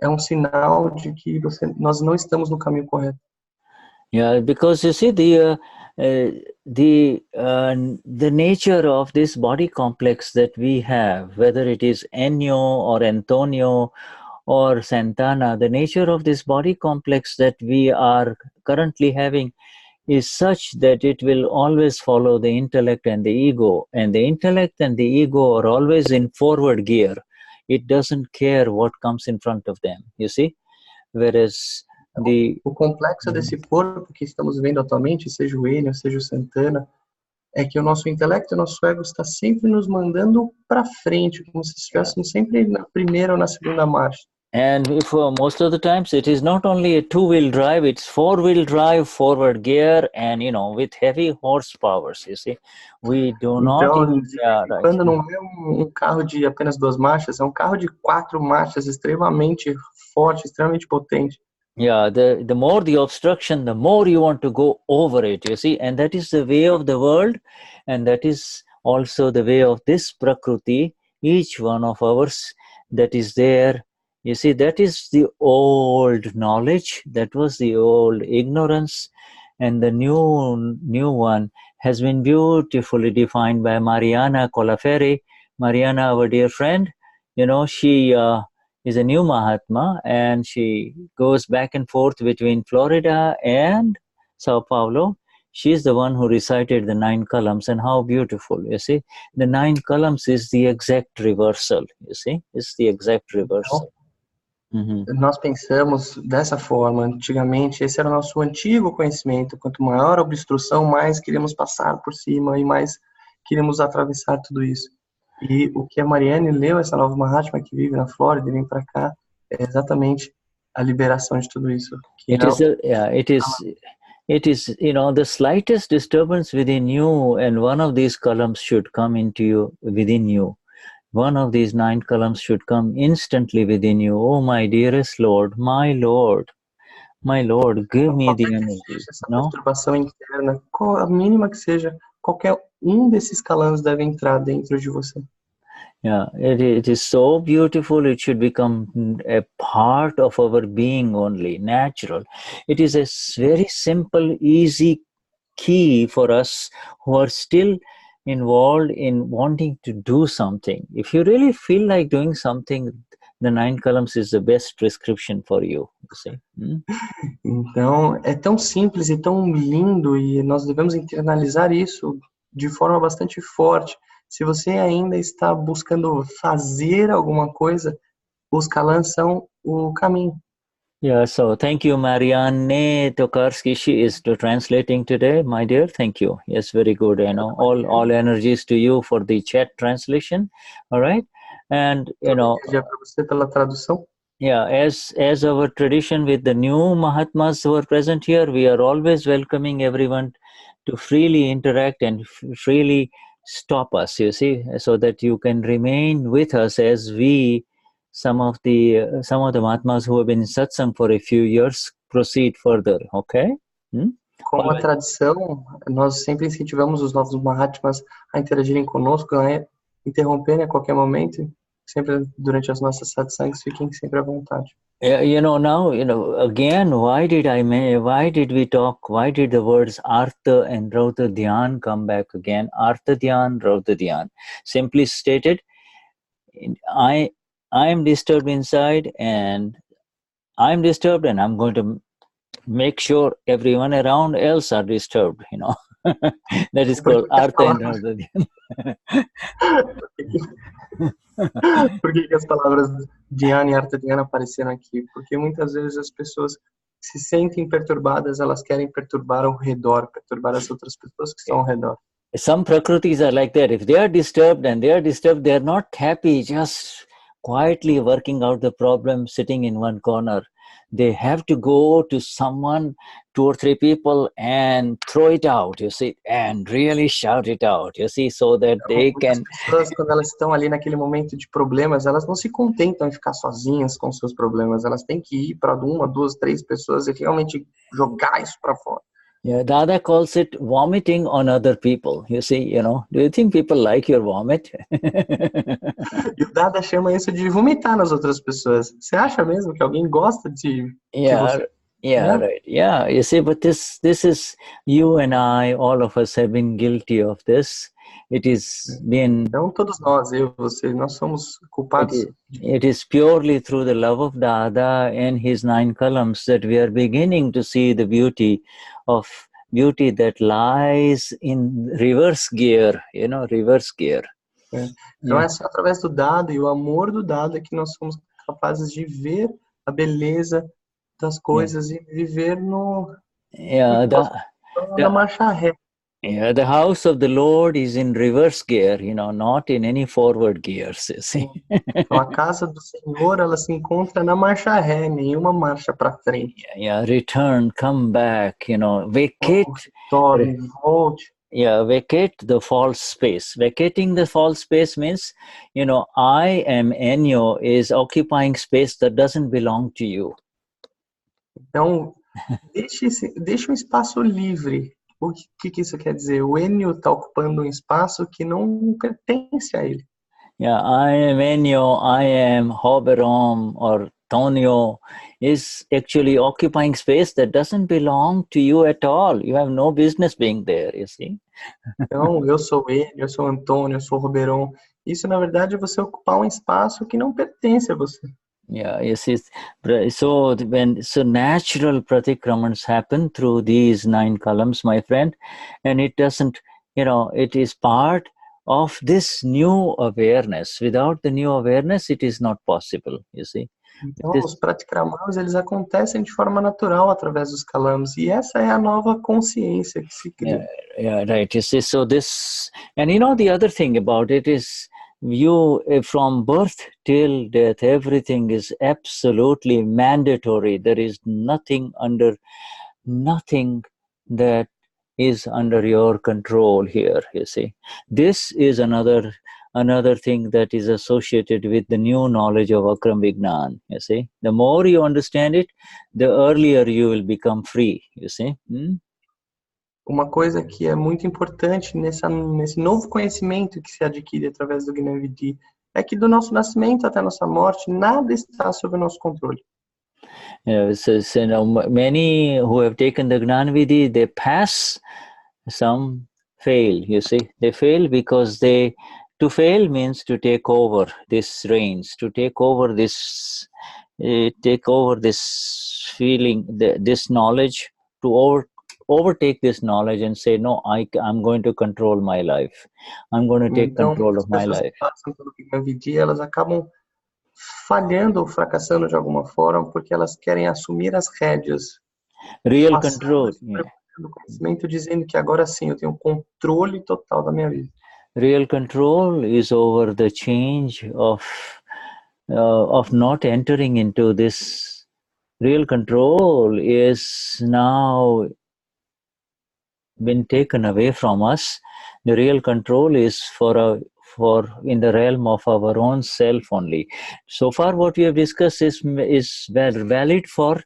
é um sinal de que nós não estamos no caminho correto. Yeah, because you see the nature of this body complex that we have, whether it is Enio or Antonio or Santana, the nature of this body complex that we are currently having is such that it will always follow the intellect and the ego. And the intellect and the ego are always in forward gear. It doesn't care what comes in front of them, you see? Whereas o complexo desse corpo que estamos vendo atualmente, seja o Enio, seja o Santana, é que o nosso intelecto e o nosso ego está sempre nos mandando para frente, como se estivéssemos sempre na primeira ou na segunda marcha. And most of the times it is not only a two-wheel drive, it's four-wheel drive, forward gear, and you know, with heavy horsepowers, you see. We do not... Quando não é um carro de apenas 2 marchas, é um carro de 4 marchas, extremamente forte, extremamente potente. Yeah, the more the obstruction, the more you want to go over it, you see. And that is the way of the world, and that is also the way of this Prakriti, each one of ours that is there. You see, that is the old knowledge, that was the old ignorance, and the new one has been beautifully defined by Mariana Colaferi. Mariana, our dear friend, you know, she is a new Mahatma, and she goes back and forth between Florida and Sao Paulo. She's the one who recited the 9 columns, and how beautiful, you see. The 9 columns is the exact reversal, you see. It's the exact reversal. Nós pensamos dessa forma. Antigamente, esse era o nosso antigo conhecimento. Quanto maior a obstrução, mais queríamos passar por cima e mais queríamos atravessar tudo isso. E o que a Mariane leu, essa nova Mahatma que vive na Flórida e vem para cá, é exatamente a liberação de tudo isso. It is, you know, the slightest disturbance within you, and one of these columns should come into you, within you. one of these 9 columns should come instantly within you. Oh, my dearest Lord, my Lord, give me the energy. Essa perturbação interna, a mínima que seja, qualquer desses calãs deve entrar dentro de você. Yeah, it is so beautiful. It should become a part of our being only, natural. It is a very simple, easy key for us who are still involved in wanting to do something. If you really feel like doing something, the 9 columns is the best prescription for you see. Então, é tão simples e tão lindo e nós devemos internalizar isso de forma bastante forte. Se você ainda está buscando fazer alguma coisa, os calãs são o caminho. Yeah, so thank you, Mariane Tokarski. She is translating today, my dear. Thank you. Yes, very good. All energies to you for the chat translation. All right, and para você pela tradução. Yeah, as our tradition with the new Mahatmas who are present here, we are always welcoming everyone to freely interact and freely stop us, you see, so that you can remain with us as we, some of the Mahatmas who have been in Satsang for a few years, proceed further, okay? Como a tradição, nós sempre incentivamos os novos Mahatmas a interagirem conosco, a interromperem a qualquer momento, sempre durante as nossas satsangs, fiquem sempre à vontade. Again, why did the words Artha and Rauta Dhyan come back again? Artha Dhyan, Rauta Dhyan. Simply stated, I am disturbed inside and I'm disturbed and I'm going to make sure everyone around else are disturbed, That is called Artha and Rauta Dhyan. Por que as palavras Dhyana e Artha Dhyana apareceram aqui? Porque muitas vezes as pessoas se sentem perturbadas, elas querem perturbar ao redor, perturbar as outras pessoas que estão ao redor. Some prakritis are like that. If they are disturbed, they are not happy just quietly working out the problem sitting in one corner. They have to go to someone, 2 or 3 people, and throw it out, you see, and really shout it out, you see, so that they can... As pessoas, quando elas estão ali naquele momento de problemas, elas não se contentam em ficar sozinhas com seus problemas. Elas têm que ir para 1, 2, 3 pessoas e realmente jogar isso para fora. Yeah, Dada calls it vomiting on other people. You see, do you think people like your vomit? E o Dada chama isso de vomitar nas outras pessoas. Você acha mesmo que alguém gosta de você? Yeah, right. Yeah, you see, but this is, you and I, all of us have been guilty of this. It is been... Então, todos nós, eu, você, nós somos culpados. It is purely through the love of Dada and his 9 columns that we are beginning to see the beauty that lies in reverse gear, reverse gear. Então, é só através do Dada e o amor do Dada que nós somos capazes de ver a beleza das coisas e viver na marcha ré. Yeah, the house of the Lord is in reverse gear, not in any forward gears, you see. Então, a casa do Senhor, ela se encontra na marcha ré, nenhuma marcha para frente. Yeah, return, come back, vacate. Volte. Yeah, vacate the false space. Vacating the false space means, I am Enio is occupying space that doesn't belong to you. Então, deixe um espaço livre. O que isso quer dizer? O Enio está ocupando um espaço que não pertence a ele. Yeah, I am Enio, I am Hoberom or Tonio is actually occupying space that doesn't belong to you at all. You have no business being there, you see. Então, eu sou Enio, eu sou Antônio, eu sou Roberon. Isso, na verdade, é você ocupar um espaço que não pertence a você. Yeah, you see, so natural pratikramans happen through these 9 columns, my friend, and it doesn't, it is part of this new awareness. Without the new awareness, it is not possible, you see. Então, os pratikramans, eles acontecem de forma natural através dos kalams, e essa é a nova consciência que se cria. Yeah, right. You see, so this, and the other thing about it is, from birth till death, everything is absolutely mandatory. There is nothing that is under your control here, you see. This is another another thing that is associated with the new knowledge of Akram Vignan. You see, the more you understand it, the earlier you will become free. You see. Uma coisa que é muito importante nesse novo conhecimento que se adquire através do Gnani Vidhi é que do nosso nascimento até a nossa morte, nada está sob o nosso controle. Many who have taken the Gnani Vidhi, they pass, some fail, you see. They fail because to fail means to take over this reins, to take over this feeling, this knowledge, to overtake this knowledge and say, no, I'm going to control my life. I'm going to take control of my life. Passam pelo Gnani Vidhi, elas acabam falhando ou fracassando de alguma forma porque elas querem assumir as rédeas. Real control. Do conhecimento dizendo que agora sim eu tenho controle total da minha vida. Real control is over the change of not entering into this. Real control is now been taken away from us. The real control is for in the realm of our own self only. So far what we have discussed is valid for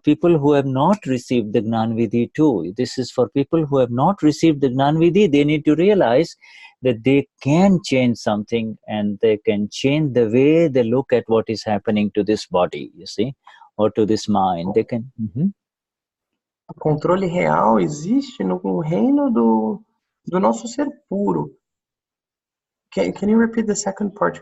people who have not received the Gnani Vidhi too. This is for people who have not received the Gnani Vidhi. They need to realize that they can change something, and they can change the way they look at what is happening to this body, you see, or to this mind. They can. O controle real existe no reino do nosso ser puro. Can you repeat the second part?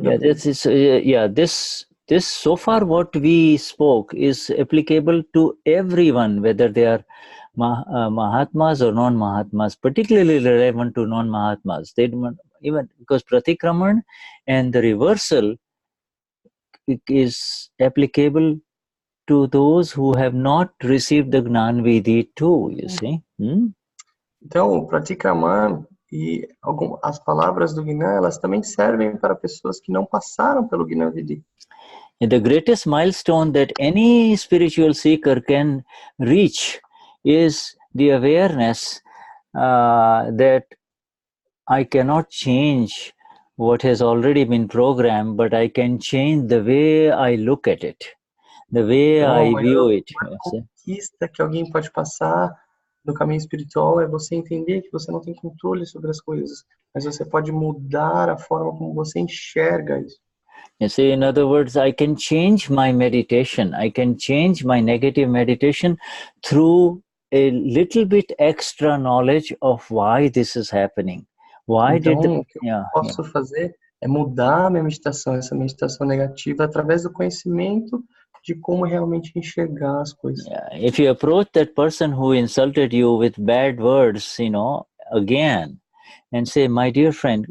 This so far what we spoke is applicable to everyone, whether they are Mahatmas or non-Mahatmas, particularly relevant to non-Mahatmas. They don't, even because Pratikraman and the reversal is applicable to those who have not received the Gnani Vidhi too, you see. Então, o Pratikraman e as palavras do Gnana, elas também servem para pessoas que não passaram pelo Gnani Vidhi. The greatest milestone that any spiritual seeker can reach is the awareness that I cannot change what has already been programmed, but I can change the way I look at it, the way I view it. A conquista que alguém pode passar no caminho espiritual é você entender que você não tem controle sobre as coisas, mas você pode mudar a forma como você enxerga isso. You see, in other words, I can change my meditation. I can change my negative meditation through a little bit extra knowledge of why this is happening. Então, o que eu posso fazer é mudar a minha meditação, essa meditação negativa, através do conhecimento de como realmente enxergar as coisas. If you approach that person who insulted you with bad words, again, and say, my dear friend,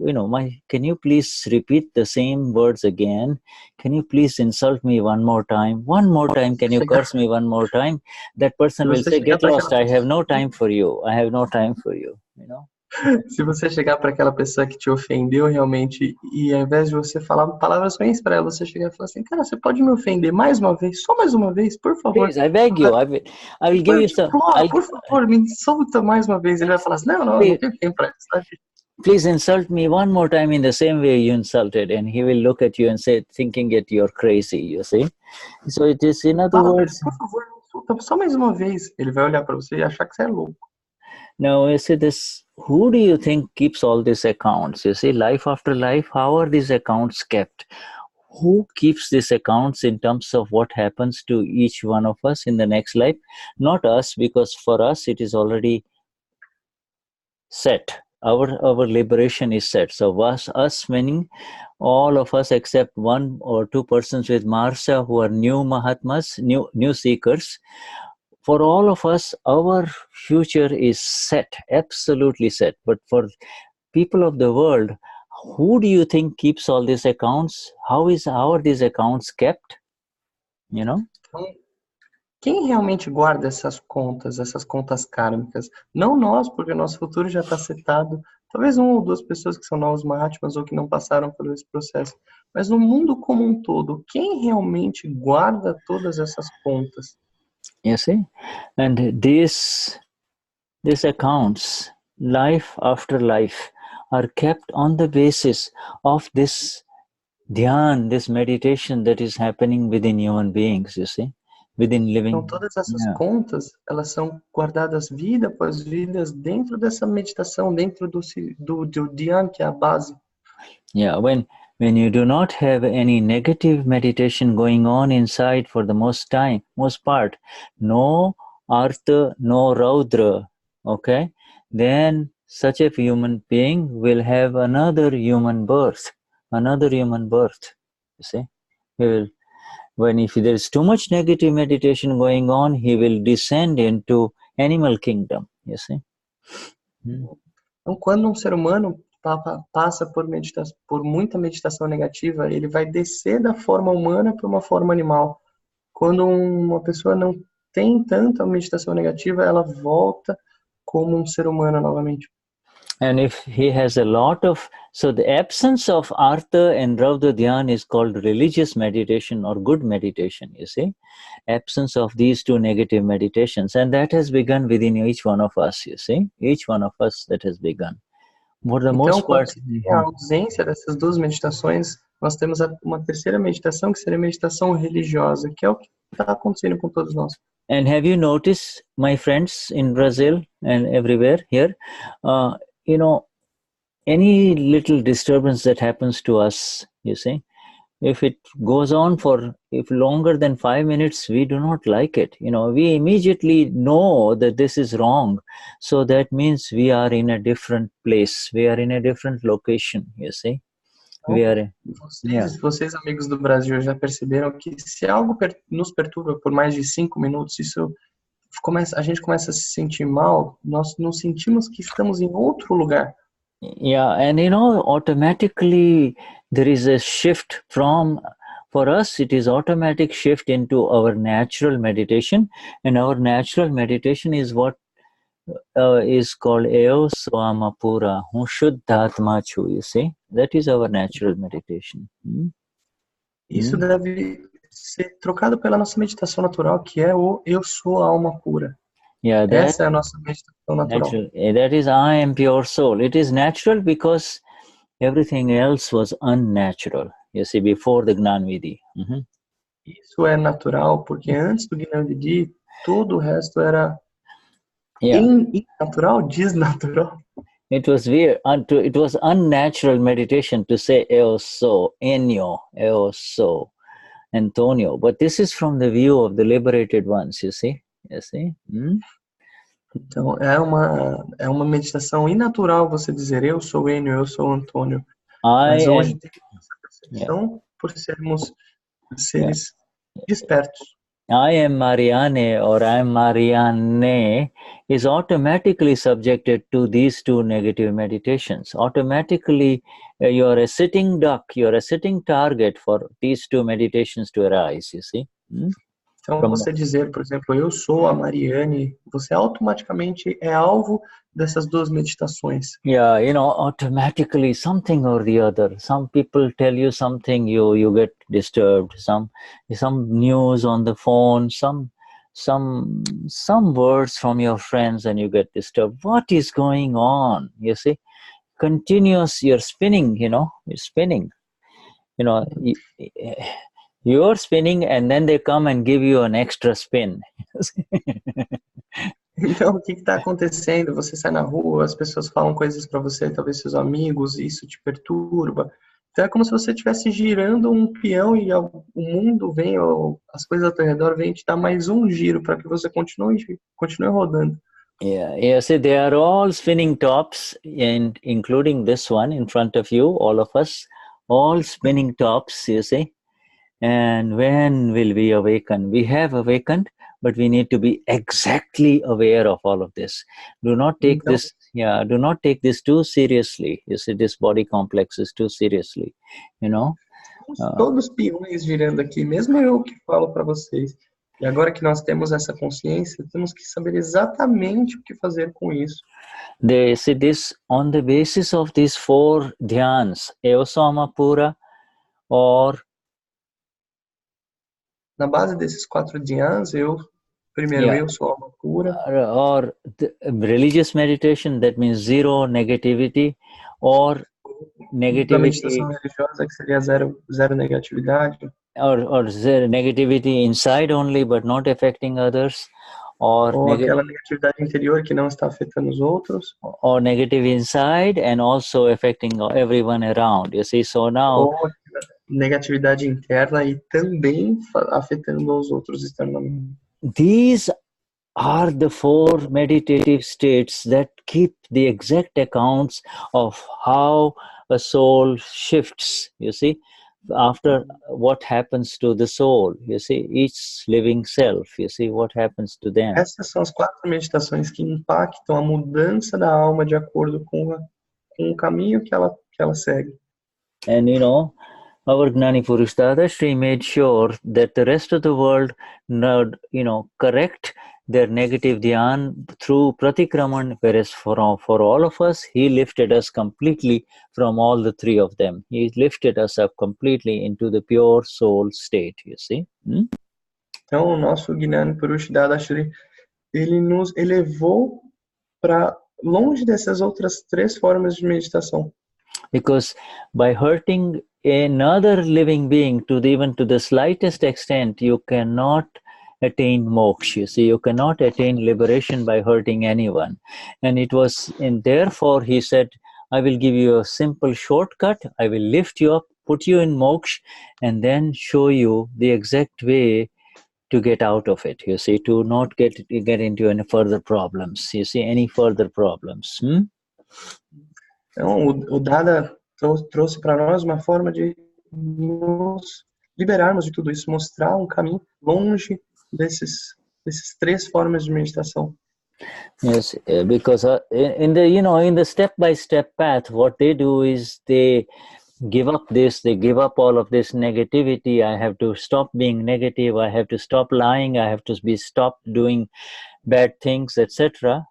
can you please repeat the same words again? Can you please insult me one more time? One more time, can you curse me one more time? That person will say, get lost, I have no time for you. I have no time for you, Se você chegar para aquela pessoa que te ofendeu realmente e ao invés de você falar palavras ruins para ela, você chegar e falar assim, cara, você pode me ofender mais uma vez, só mais uma vez, por favor. Please, I beg you, I will give you some. Por favor, me insulta mais uma vez. Ele vai falar assim, não, não tenho tempo para isso, sabe? Please insult me one more time in the same way you insulted, and he will look at you and say, thinking that you're crazy, you see? So it is, in other words... Por favor, insulta só mais uma vez. Ele vai olhar para você e achar que você é louco. Now, you see this, who do you think keeps all these accounts? You see, life after life, how are these accounts kept? Who keeps these accounts in terms of what happens to each one of us in the next life? Not us, because for us it is already set. Our liberation is set. So us meaning all of us except one or two persons with Marsa who are new Mahatmas, new seekers. For all of us, our future is set, absolutely set. But for people of the world, who do you think keeps all these accounts? How are these accounts kept? Quem realmente guarda essas contas kármicas? Não nós, porque o nosso futuro já está setado. Talvez uma ou duas pessoas que são novos Mahatmas ou que não passaram por esse processo. Mas no mundo como um todo, quem realmente guarda todas essas contas? You see? And these accounts, life after life, are kept on the basis of this dhyan, this meditation that is happening within human beings, you see, within living. Então, todas essas contas, elas são guardadas vida após vidas dentro dessa meditação, dentro do dhyan, que é a base. Yeah, when you do not have any negative meditation going on inside for the most part, no artha, no raudra, okay, then such a human being will have another human birth, you see. If there is too much negative meditation going on, he will descend into animal kingdom, you see. Então, quando ser humano passa por muita meditação negativa, ele vai descer da forma humana para uma forma animal. Quando uma pessoa não tem tanta meditação negativa, ela volta como ser humano novamente. And if he has a lot of, so the absence of artha and raudra dhyan is called religious meditation or good meditation, you see. Absence of these two negative meditations, and that has begun within each one of us, you see. Each one of us that has begun. For the most part, a ausência dessas duas meditações, nós temos uma terceira meditação, que seria a meditação religiosa, que é o que está acontecendo com todos nós. And have you noticed, my friends in Brazil and everywhere here, any little disturbance that happens to us, you see, if it goes on for longer than 5 minutes, we do not like it. We immediately know that this is wrong. So that means we are in a different place. We are in a different location, you see. Vocês, amigos do Brasil, já perceberam que se algo nos perturba por mais de 5 minutos, a gente começa a se sentir mal, nós nos sentimos que estamos em outro lugar. Yeah, and automatically there is a shift for us, it is automatic shift into our natural meditation, and our natural meditation is what is called Eo Swama Pura, Vishuddhatma Chu, you see. That is our natural meditation. Isso deve ser trocado pela nossa meditação natural, que é o Eu Sou a Alma Pura. Yeah, essa é a nossa meditação natural. That is I am pure soul. It is natural because everything else was unnatural, you see, before the Gnani. Isso é natural porque antes do Gnani, todo o resto era innatural, desnatural. It was weird. It was unnatural meditation to say Eu sou, Enio, Eu sou, Antonio. But this is from the view of the liberated ones, you see. Então, é uma meditação inatural você dizer eu sou Enio, eu sou Antônio. Mas hoje tem essa percepção por sermos seres despertos. I am Mariane or I am Mariane is automatically subjected to these two negative meditations. Automatically, you are a sitting duck, you are a sitting target for these two meditations to arise, you see. Então, você dizer, por exemplo, eu sou a Mariane, você automaticamente é alvo dessas duas meditações. Yeah, automatically something or the other. Some people tell you something, you get disturbed. Some news on the phone, some words from your friends, and you get disturbed. What is going on? You see, continuous. You're spinning. You're spinning. You're spinning, and then they come and give you an extra spin. Então, o que está acontecendo? Você sai na rua, as pessoas falam coisas para você, talvez seus amigos, isso te perturba. Então, é como se você estivesse girando um peão e o mundo vem, as coisas ao teu redor vêm te dar mais um giro para que você continue rodando. Yeah. See, they are all spinning tops, and including this one in front of you, all of us, all spinning tops, you see. And when will we awaken? We have awakened, but we need to be exactly aware of all of this. Do not take this too seriously. You see, this body complex is too seriously, Todos peões girando aqui, mesmo eu que falo para vocês. E agora que nós temos essa consciência, temos que saber exatamente o que fazer com isso. They see this on the basis of these 4 dhyans, Evasama Pura, or na base desses 4 dhyans, eu sou alma pura. Or the religious meditation, that means zero negativity, or Da meditação negativity, religiosa, que seria zero negatividade. or negativity inside only but not affecting others, or aquela negatividade interior que não está afetando os outros, or negative inside and also affecting everyone around. You see, so now ou negatividade interna e também afetando os outros externamente. These are the 4 meditative states that keep the exact accounts of how a soul shifts, you see, after what happens to the soul, you see, each living self, you see, what happens to them. Essas são as 4 meditações que impactam a mudança da alma de acordo com o caminho que ela segue. And you know, our Gnani Purush Dadashri made sure that the rest of the world, correct their negative dhyan through pratikraman, whereas for all of us, he lifted us completely from all the 3 of them. He lifted us up completely into the pure soul state, you see. Então, o nosso Gnani Purush Dadashri, ele nos elevou para longe dessas outras 3 formas de meditação. Because by hurting another living being even to the slightest extent, you cannot attain moksha. You see, you cannot attain liberation by hurting anyone. And therefore he said, I will give you a simple shortcut. I will lift you up, put you in moksha, and then show you the exact way to get out of it. You see, to not get into any further problems. You see, any further problems. Então, o Dada trouxe para nós uma forma de nos liberarmos de tudo isso, mostrar um caminho longe desses 3 formas de meditação. Yes, because in the step-by-step path, what they do is they give up all of this negativity. I have to stop being negative. I have to stop lying. I have to stop doing bad things, etc.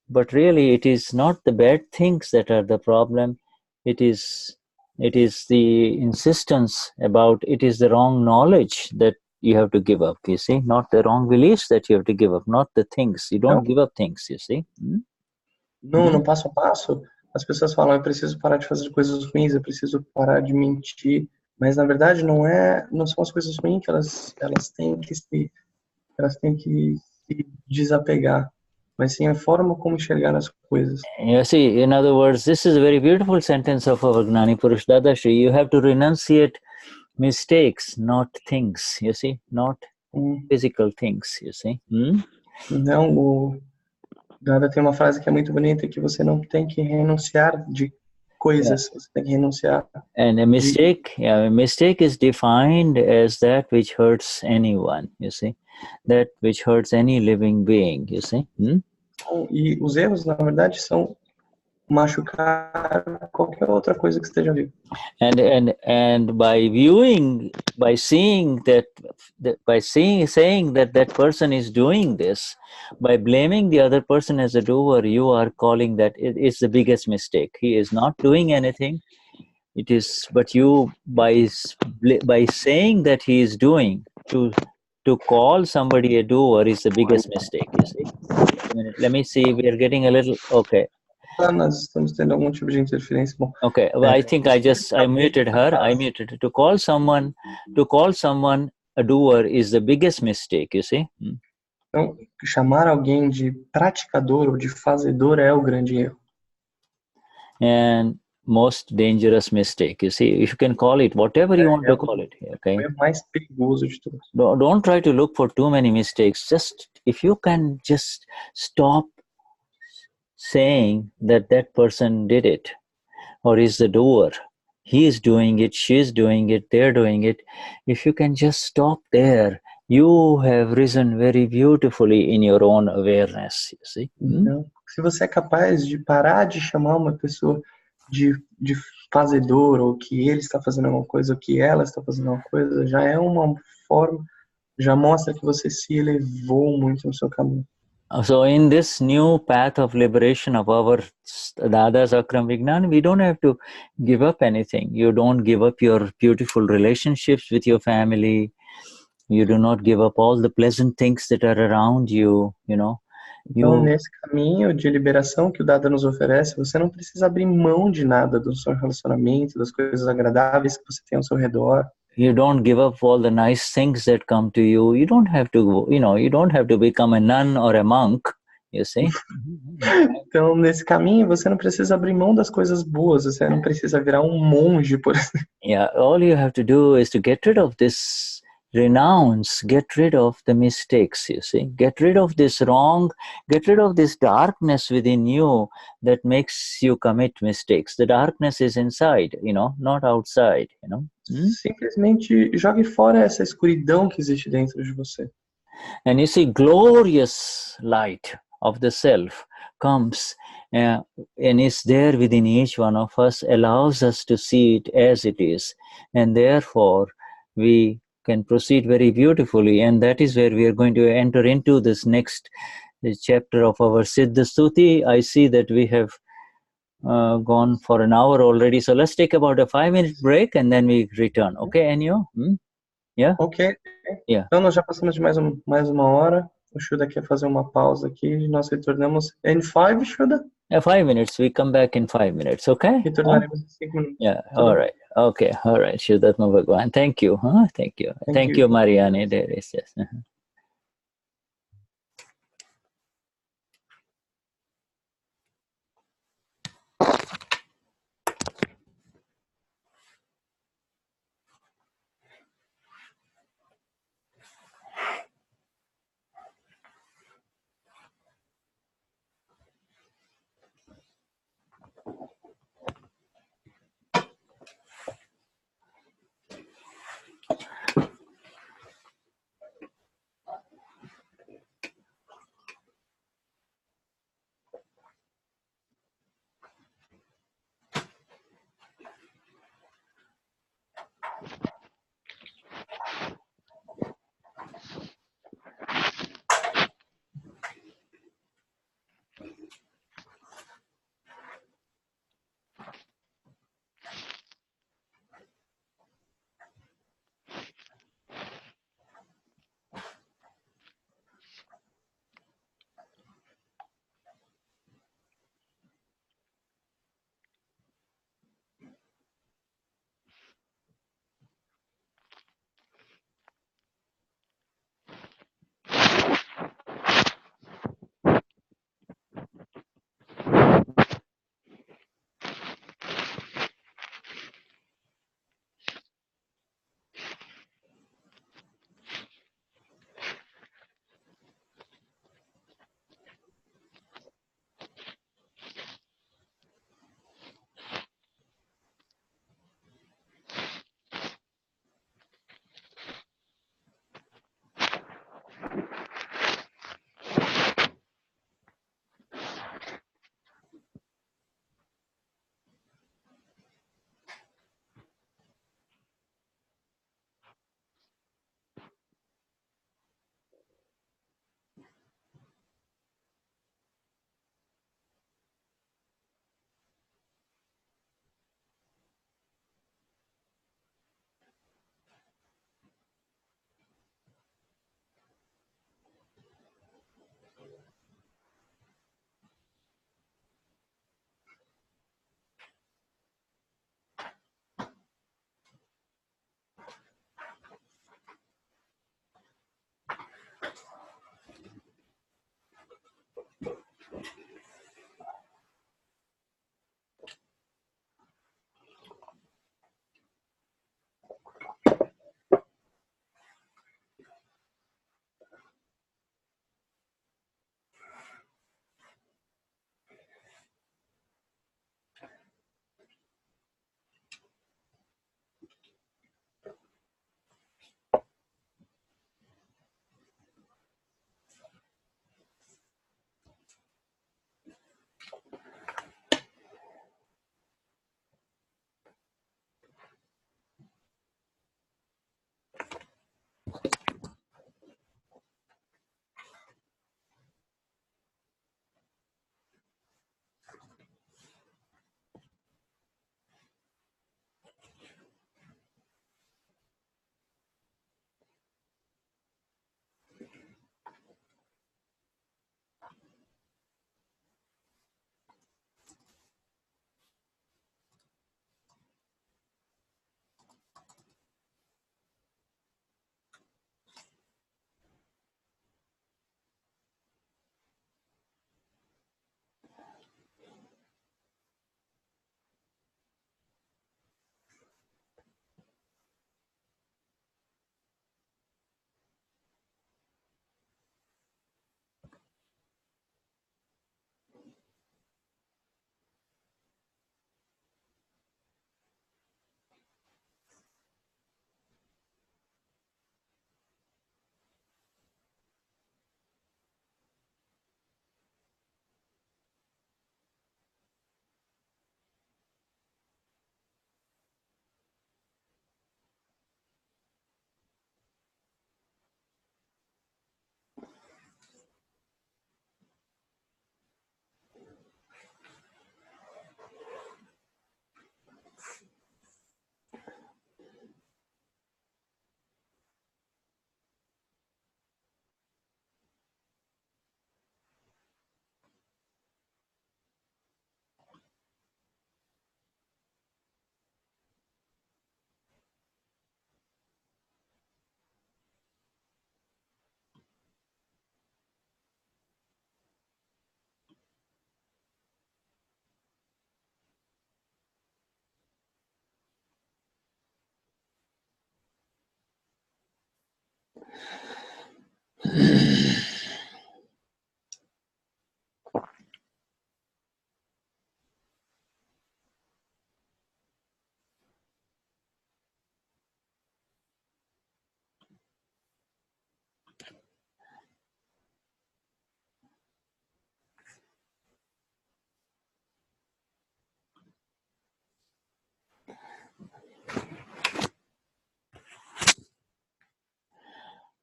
But really, it is not the bad things that are the problem. It is the insistence about it is the wrong knowledge that you have to give up, you see, not the wrong beliefs that you have to give up, not the things. You don't give up things, you see. No passo a passo, as pessoas falam, eu preciso parar de fazer coisas ruins, eu preciso parar de mentir. Mas, na verdade, não são as coisas ruins que elas têm que se desapegar. Mas sim a forma como enxergar as coisas. You see, in other words, this is a very beautiful sentence of our Gnani Purush Dadashri. You have to renunciate mistakes, not things, you see, not physical things, you see. Então, o Dada tem uma frase que é muito bonita, que você não tem que renunciar de coisas, você tem que renunciar. And a mistake is defined as that which hurts anyone, you see, that which hurts any living being, you see. E os erros, na verdade, são machucar qualquer outra coisa que esteja viva. And by saying that person is doing this, by blaming the other person as a doer, you are calling that it's the biggest mistake. He is not doing anything. But you by saying that he is doing, to call somebody a doer is the biggest mistake, you see. Let me see, we are getting a little, okay. Nós estamos tendo algum tipo de interferência. Bom, okay, well, I think I muted her. I muted her. To call someone a doer is the biggest mistake, you see. Então, chamar alguém de praticador ou de fazedor é o grande erro. And most dangerous mistake, you see. You can call it whatever you want to call it, okay? É o mais perigoso de todos. Don't try to look for too many mistakes. Just if you can just stop saying that person did it or is the doer. He is doing it, she is doing it, they're doing it. If you can just stop there, you have risen very beautifully in your own awareness, you see. Então, se você é capaz de parar de chamar uma pessoa de fazedor, ou que ele está fazendo alguma coisa, ou que ela está fazendo alguma coisa, já é uma forma, já mostra que você se elevou muito no seu caminho. So in this new path of liberation of our Dada's Akram Vignan, we don't have to give up anything. You don't give up your beautiful relationships with your family. You do not give up all the pleasant things that are around you, you know. Então, nesse caminho de liberação que o Dada nos oferece, você não precisa abrir mão de nada do seu relacionamento, das coisas agradáveis que você tem ao seu redor. You don't give up all the nice things that come to you. You don't have to, you don't have to become a nun or a monk, you see. Então, nesse caminho, você não precisa abrir mão das coisas boas, você não precisa virar um monge, por exemplo. Yeah, all you have to do is to get rid of this, renounce, get rid of the mistakes, you see. Get rid of this wrong, get rid of this darkness within you that makes you commit mistakes. The darkness is inside, not outside, Simplesmente jogue fora essa escuridão que existe dentro de você. And you see, glorious light of the self comes and is there within each one of us, allows us to see it as it is, and therefore we can proceed very beautifully. And that is where we are going to enter into this next chapter of our Siddhastuti. I see that we have gone for an hour already, so let's take about a 5-minute break and then we return. Okay, Enio? Yeah? Ok. Yeah. Então, nós já passamos de mais uma hora. O Shuddha quer fazer uma pausa aqui e nós retornamos in 5, Shuddha? 5 minutes. We come back in 5 minutes, okay? Retornaremos em 5 minutos. Yeah, all right. Okay, all right. Vishuddhatma Bhagwan. Thank you. Thank you. Thank you, Mariane. There is, yes.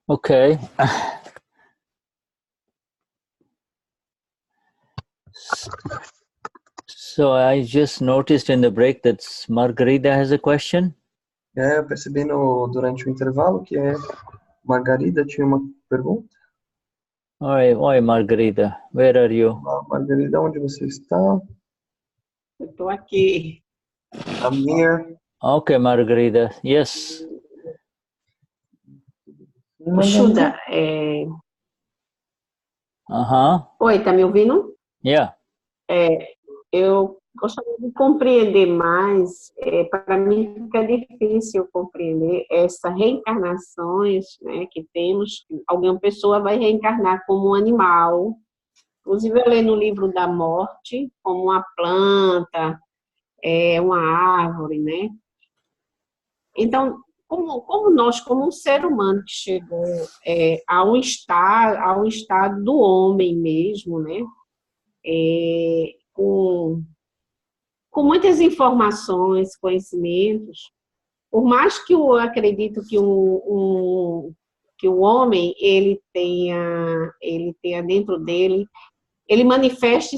Okay. So I just noticed in the break that Margarida has a question. Eu percebi durante o intervalo que Margarida tinha uma pergunta. Oi, Margarida. Where are you? Olá, Margarida, onde você está? Eu estou aqui. I'm here. Okay, Margarida. Yes. Shuddha, Oi, tá me ouvindo? Yeah. Eu gostaria de compreender mais. Para mim fica difícil compreender essas reencarnações, né, que temos. Alguma pessoa vai reencarnar como um animal. Inclusive, eu leio no livro da morte, como uma planta, uma árvore, né? Então, como nós, como um ser humano que chegou a um estado do homem mesmo, né? Com muitas informações, conhecimentos, por mais que eu acredito que o homem ele tenha dentro dele, ele manifeste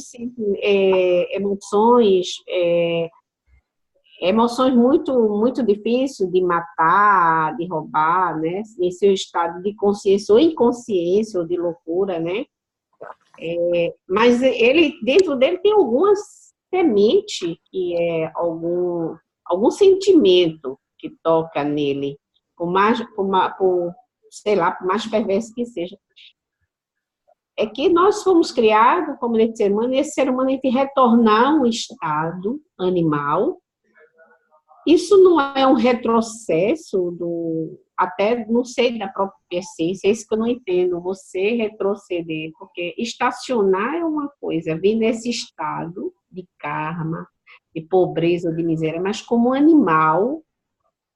emoções muito difíceis de matar, de roubar, né? Em seu estado de consciência ou inconsciência ou de loucura, né? Mas ele, dentro dele tem algumas sementes que é algum sentimento que toca nele, sei lá, por mais perverso que seja. É que nós fomos criados como esse ser humano, e esse ser humano tem que retornar a um estado animal. Isso não é um retrocesso até, não sei, da própria essência, é isso que eu não entendo, você retroceder, porque estacionar é uma coisa, vir nesse estado de karma, de pobreza, de miséria, mas como animal,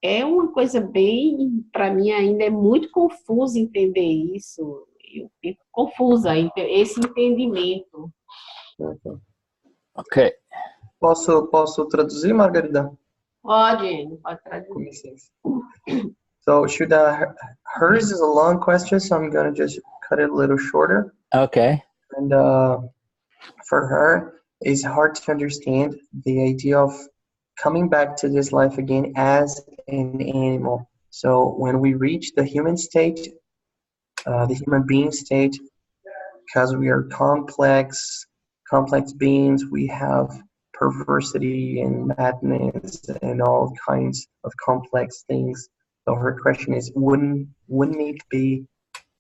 é uma coisa bem, para mim ainda é muito confuso entender isso, eu fico confusa, esse entendimento. Ok. Posso traduzir, Margarida? Pode traduzir. So, Shuddha, hers is a long question, so I'm going to just cut it a little shorter. Okay. And for her, it's hard to understand the idea of coming back to this life again as an animal. So when we reach the human state, the human being state, because we are complex beings, we have perversity and madness and all kinds of complex things. So her question is, wouldn't it be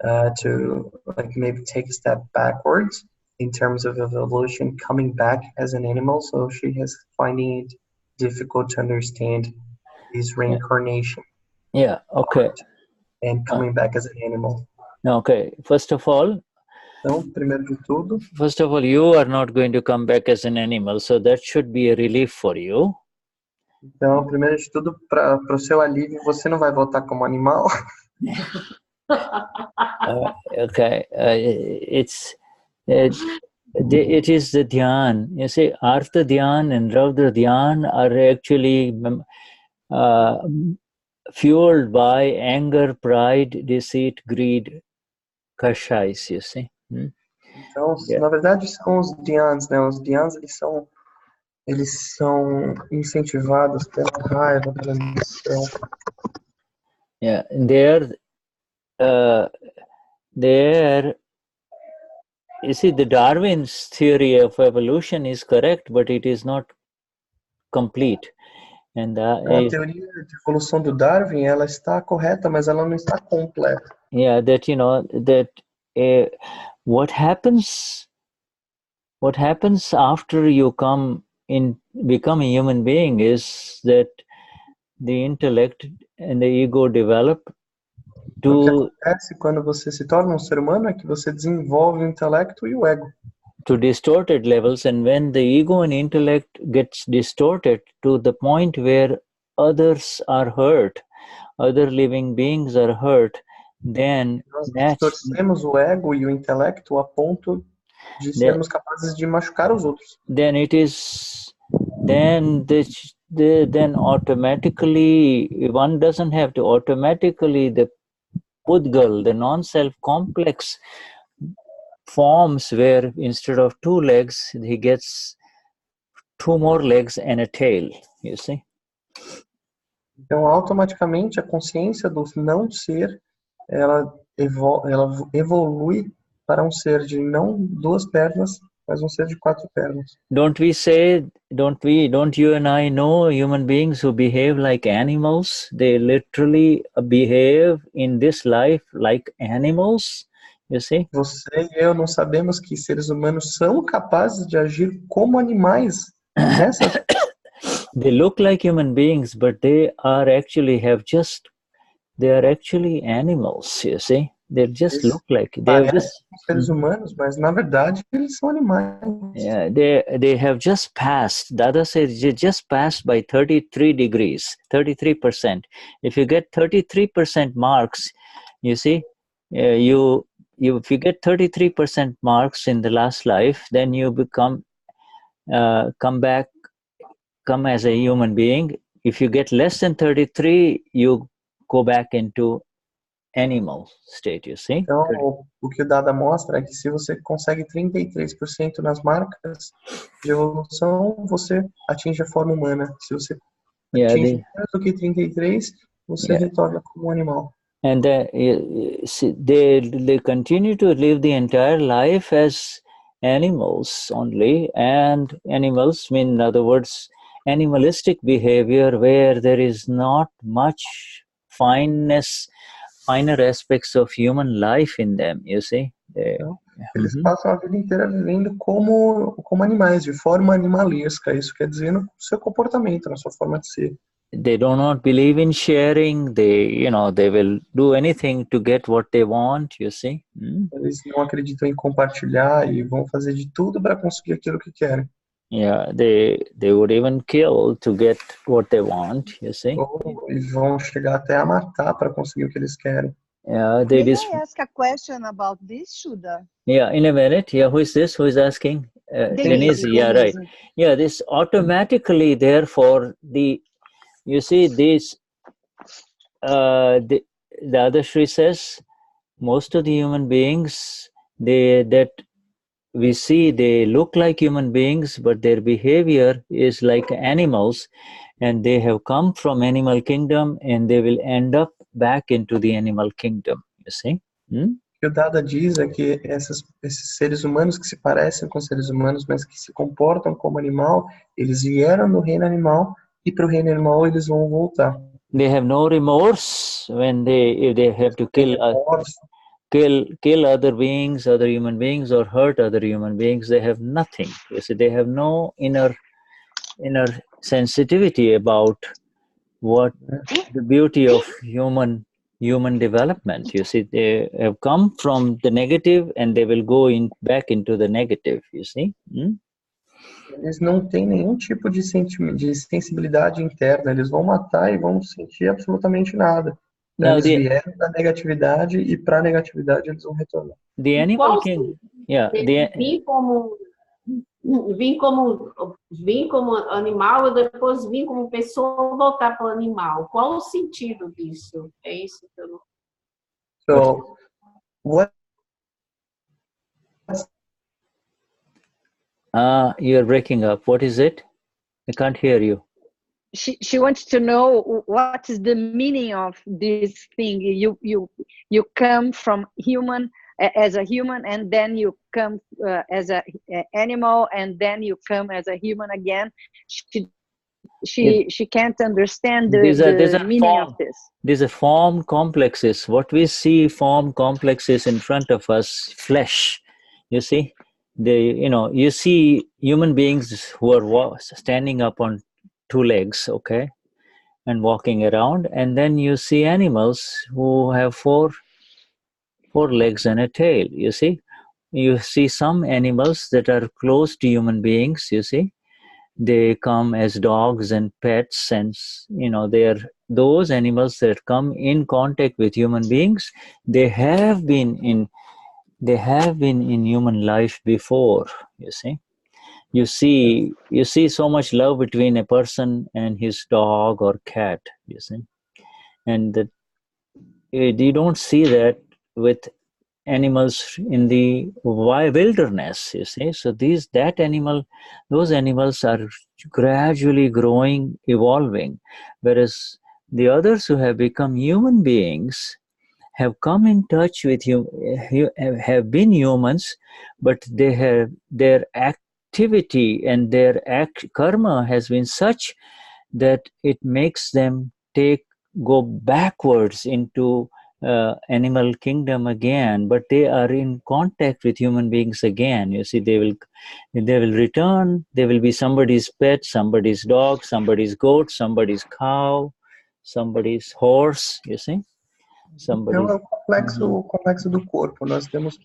to like maybe take a step backwards in terms of evolution, coming back as an animal? So she is finding it difficult to understand this reincarnation. Yeah. Okay. And coming back as an animal. Okay. First of all, you are not going to come back as an animal, so that should be a relief for you. Então, primeiro de tudo, para o seu alívio, você não vai voltar como animal. Okay, it is the dhyan. You see, Artha dhyan and Raudra dhyan are actually fueled by anger, pride, deceit, greed, kashais, you see. Então, na verdade, são os dhyans, né? Os dhyans, eles são incentivados pela raiva, pela ambição. Yeah, there, you see, the Darwin's theory of evolution is correct, but it is not complete. And a teoria de evolução do Darwin, ela está correta, mas ela não está completa. Yeah, that what happens after you become a human being is that the intellect and the ego develop, O que acontece quando você se torna um ser humano é que você desenvolve o intelecto e o ego. To distorted levels, and when the ego and intellect gets distorted to the point where others are hurt, other living beings are hurt, then nós distorcemos o ego e o intelecto a ponto de sermos capazes de machucar os outros. Then it is, then automatically one doesn't have to automatically the Pudgal, the non-self complex forms where instead of 2 legs he gets 2 more legs and a tail, you see. Então automaticamente a consciência do não ser ela evolui para um ser de não 2 pernas, mas um ser de 4 pernas. Don't you and I know human beings who behave like animals? They literally behave in this life like animals. You see? Você e eu não sabemos que seres humanos são capazes de agir como animais nessa. They look like human beings, but they are actually animals. You see? They just look like seres humanos, mas na verdade eles são animais. Yeah, they have just passed. Dada said they just passed by 33 degrees, 33%. If you get 33% marks, you see, if you get 33% marks in the last life, then you come as a human being. If you get less than 33, you go back into animal state, you see? Então, o que o Dada mostra é que se você consegue 33% nas marcas de evolução, você atinge a forma humana. Se você atinge menos do que 33, você retorna como um animal. And they continue to live the entire life as animals only, and animals mean, in other words, animalistic behavior where there is not much finer aspects of human life in them, you see. Eles passam a vida inteira vivendo como animais, de forma animalesca. Isso quer dizer no seu comportamento, na sua forma de ser. They do not believe in sharing. They will do anything to get what they want, you see. Eles não acreditam em compartilhar e vão fazer de tudo para conseguir aquilo que querem. Yeah, they would even kill to get what they want, you see. E vão chegar até a matar para conseguir o que eles querem. Yeah, May I ask a question about this, Shuddha? Yeah, in a minute. Yeah, who is this? Who is asking? Denise. Yeah, right. Yeah, this automatically, therefore, you see this, the Dadashri says, most of the human beings, that we see, they look like human beings, but their behavior is like animals, and they have come from animal kingdom, and they will end up back into the animal kingdom, you see? O que o Dada diz é que esses seres humanos que se parecem com seres humanos, mas que se comportam como animal, eles vieram do reino animal, e para o reino animal eles vão voltar. They have no remorse if they have to kill other beings, other human beings, or hurt other human beings. They have nothing. You see, they have no inner sensitivity about what the beauty of human development. You see, they have come from the negative and they will go back into the negative. You see. Eles não têm nenhum tipo de sensibilidade interna. Eles vão matar e vão sentir absolutamente nada. Então, eles vieram da negatividade e para a negatividade eles vão retornar. The animal king, Vim como animal e depois vim como pessoa voltar para o animal. Qual o sentido disso? É isso que eu não... So, you're breaking up. What is it? I can't hear you. She wants to know what is the meaning of this thing. You come from human as a human, and then you come as an animal, and then you come as a human again. She can't understand the meaning of this. These are form complexes. What we see, form complexes in front of us, flesh. You see, you see human beings who are standing up on 2 legs, okay, and walking around, and then you see animals who have four legs and a tail. You see some animals that are close to human beings. You see, they come as dogs and pets, and they are those animals that come in contact with human beings. They have been in human life before. You see so much love between a person and his dog or cat. And you don't see that with animals in the wilderness. So those animals are gradually growing, evolving, whereas the others who have become human beings have come in touch with you, have been humans, but their activity and their karma has been such that it makes them go backwards into animal kingdom again, but they are in contact with human beings again. They will return. They will be somebody's pet, somebody's dog, somebody's goat, somebody's cow, somebody's horse. Então é o complexo do corpo. Nós temos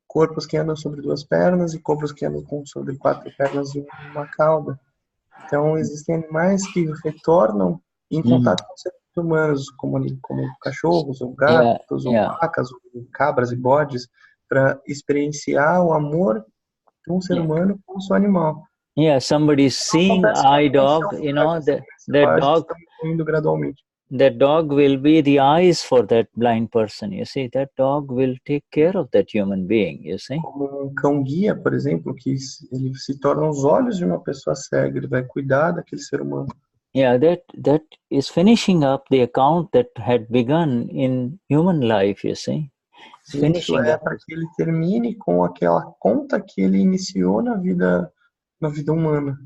corpos que andam sobre duas pernas e corpos que andam sobre quatro pernas e uma cauda. Então existem animais que retornam em contato com seres humanos, como cachorros, ou gatos, ou vacas, ou cabras e bodes, para experienciar o amor de um ser humano com o seu animal. Somebody's seeing eye dog, that dog. Indo gradualmente. That dog will be the eyes for that blind person. That dog will take care of that human being. Como cão guia, por exemplo, que ele se torna os olhos de uma pessoa cega. Ele vai cuidar daquele ser humano. That is finishing up the account that had begun in human life. Isso é para que ele termine com aquela conta que ele iniciou na vida humana.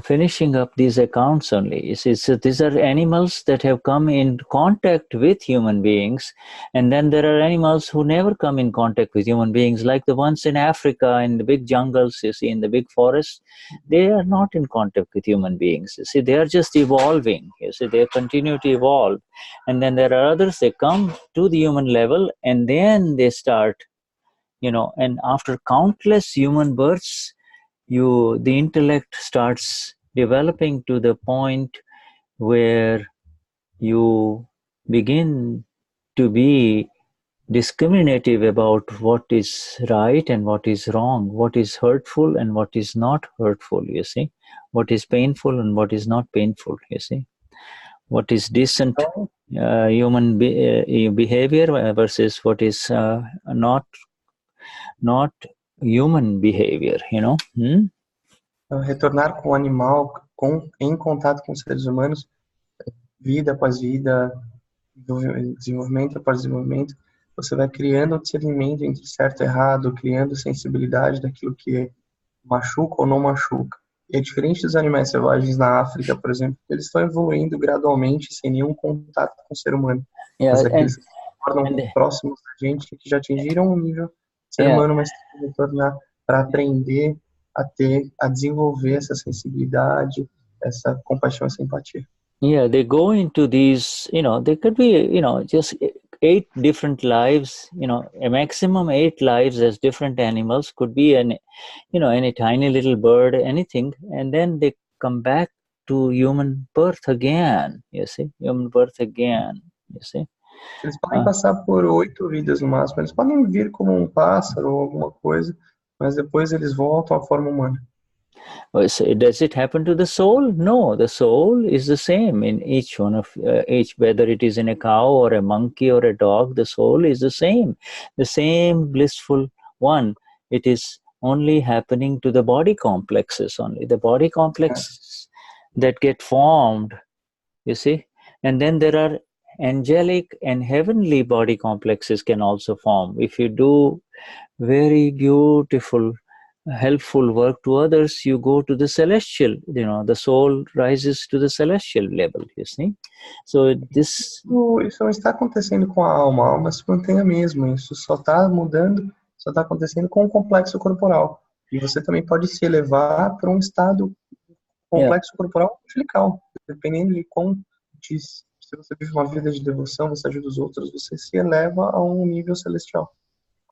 Finishing up these accounts only. So these are animals that have come in contact with human beings, and then there are animals who never come in contact with human beings, like the ones in Africa, in the big jungles, in the big forests. They are not in contact with human beings. They are just evolving. They continue to evolve. And then there are others, they come to the human level, and then they start, and after countless human births, the intellect starts developing to the point where you begin to be discriminative about what is right and what is wrong, what is hurtful and what is not hurtful, what is painful and what is not painful, what is decent human behavior versus what is not human behavior, Retornar com o animal, em contato com os seres humanos, vida após vida, desenvolvimento após desenvolvimento, você vai criando um discernimento entre certo e errado, criando sensibilidade daquilo que machuca ou não machuca. E é diferente dos animais selvagens na África, por exemplo, eles estão evoluindo gradualmente, sem nenhum contato com o ser humano. Mas aqueles que se tornam próximos da gente, que já atingiram um nível ser humano, mas tem que retornar para aprender a desenvolver essa sensibilidade, essa compaixão, essa empatia. They go into these, they could be, just 8 different lives, a maximum 8 lives as different animals, could be any tiny little bird, anything, and then they come back to human birth again, human birth again, Eles podem passar por 8 vidas no máximo, eles podem vir como um pássaro ou alguma coisa, mas depois eles voltam à forma humana. So does it happen to the soul? No, the soul is the same in each one of whether it is in a cow or a monkey or a dog, the soul is the same blissful one. It is only happening to the body complexes only, the body complexes that get formed, and then there are angelic and heavenly body complexes can also form. If you do very beautiful, helpful work to others, you go to the celestial, the soul rises to the celestial level, So this... Isso não está acontecendo com a alma se mantém a mesma, isso só está mudando, só está acontecendo com o complexo corporal. E você também pode se elevar para um estado complexo corporal angelical, dependendo de quão se você vive uma vida de devoção, você ajuda os outros, você se eleva a um nível celestial.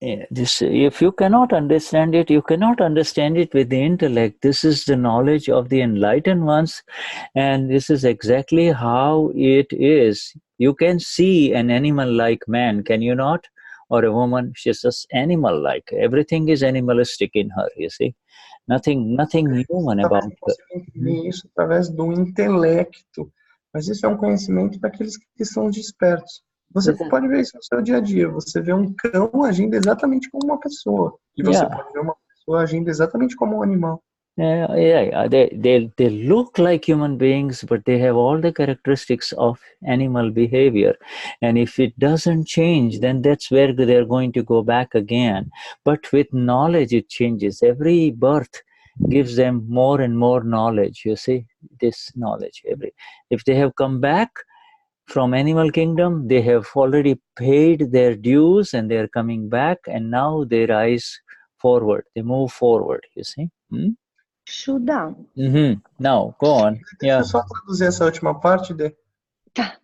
Yeah, if you cannot understand it, you cannot understand it with the intellect. This is the knowledge of the enlightened ones, and this is exactly how it is. You can see an animal like man, can you not? Or a woman, she's just animal-like. Everything is animalistic in her, you see. Nothing human about her. Você consegue entender isso através do intelecto, mas isso é um conhecimento para aqueles que são despertos. Você pode ver isso no seu dia a dia. Você vê um cão agindo exatamente como uma pessoa. E você pode ver uma pessoa agindo exatamente como um animal. They look like human beings, but they have all the characteristics of animal behavior. And if it doesn't change, then that's where they're going to go back again. But with knowledge, it changes. Every birth gives them more and more knowledge, you see, this knowledge. If they have come back from animal kingdom, they have already paid their dues and they are coming back, and now they rise forward, they move forward, you see. Shuddha. Now, go on. Deixa eu só traduzir essa última parte de... Tá.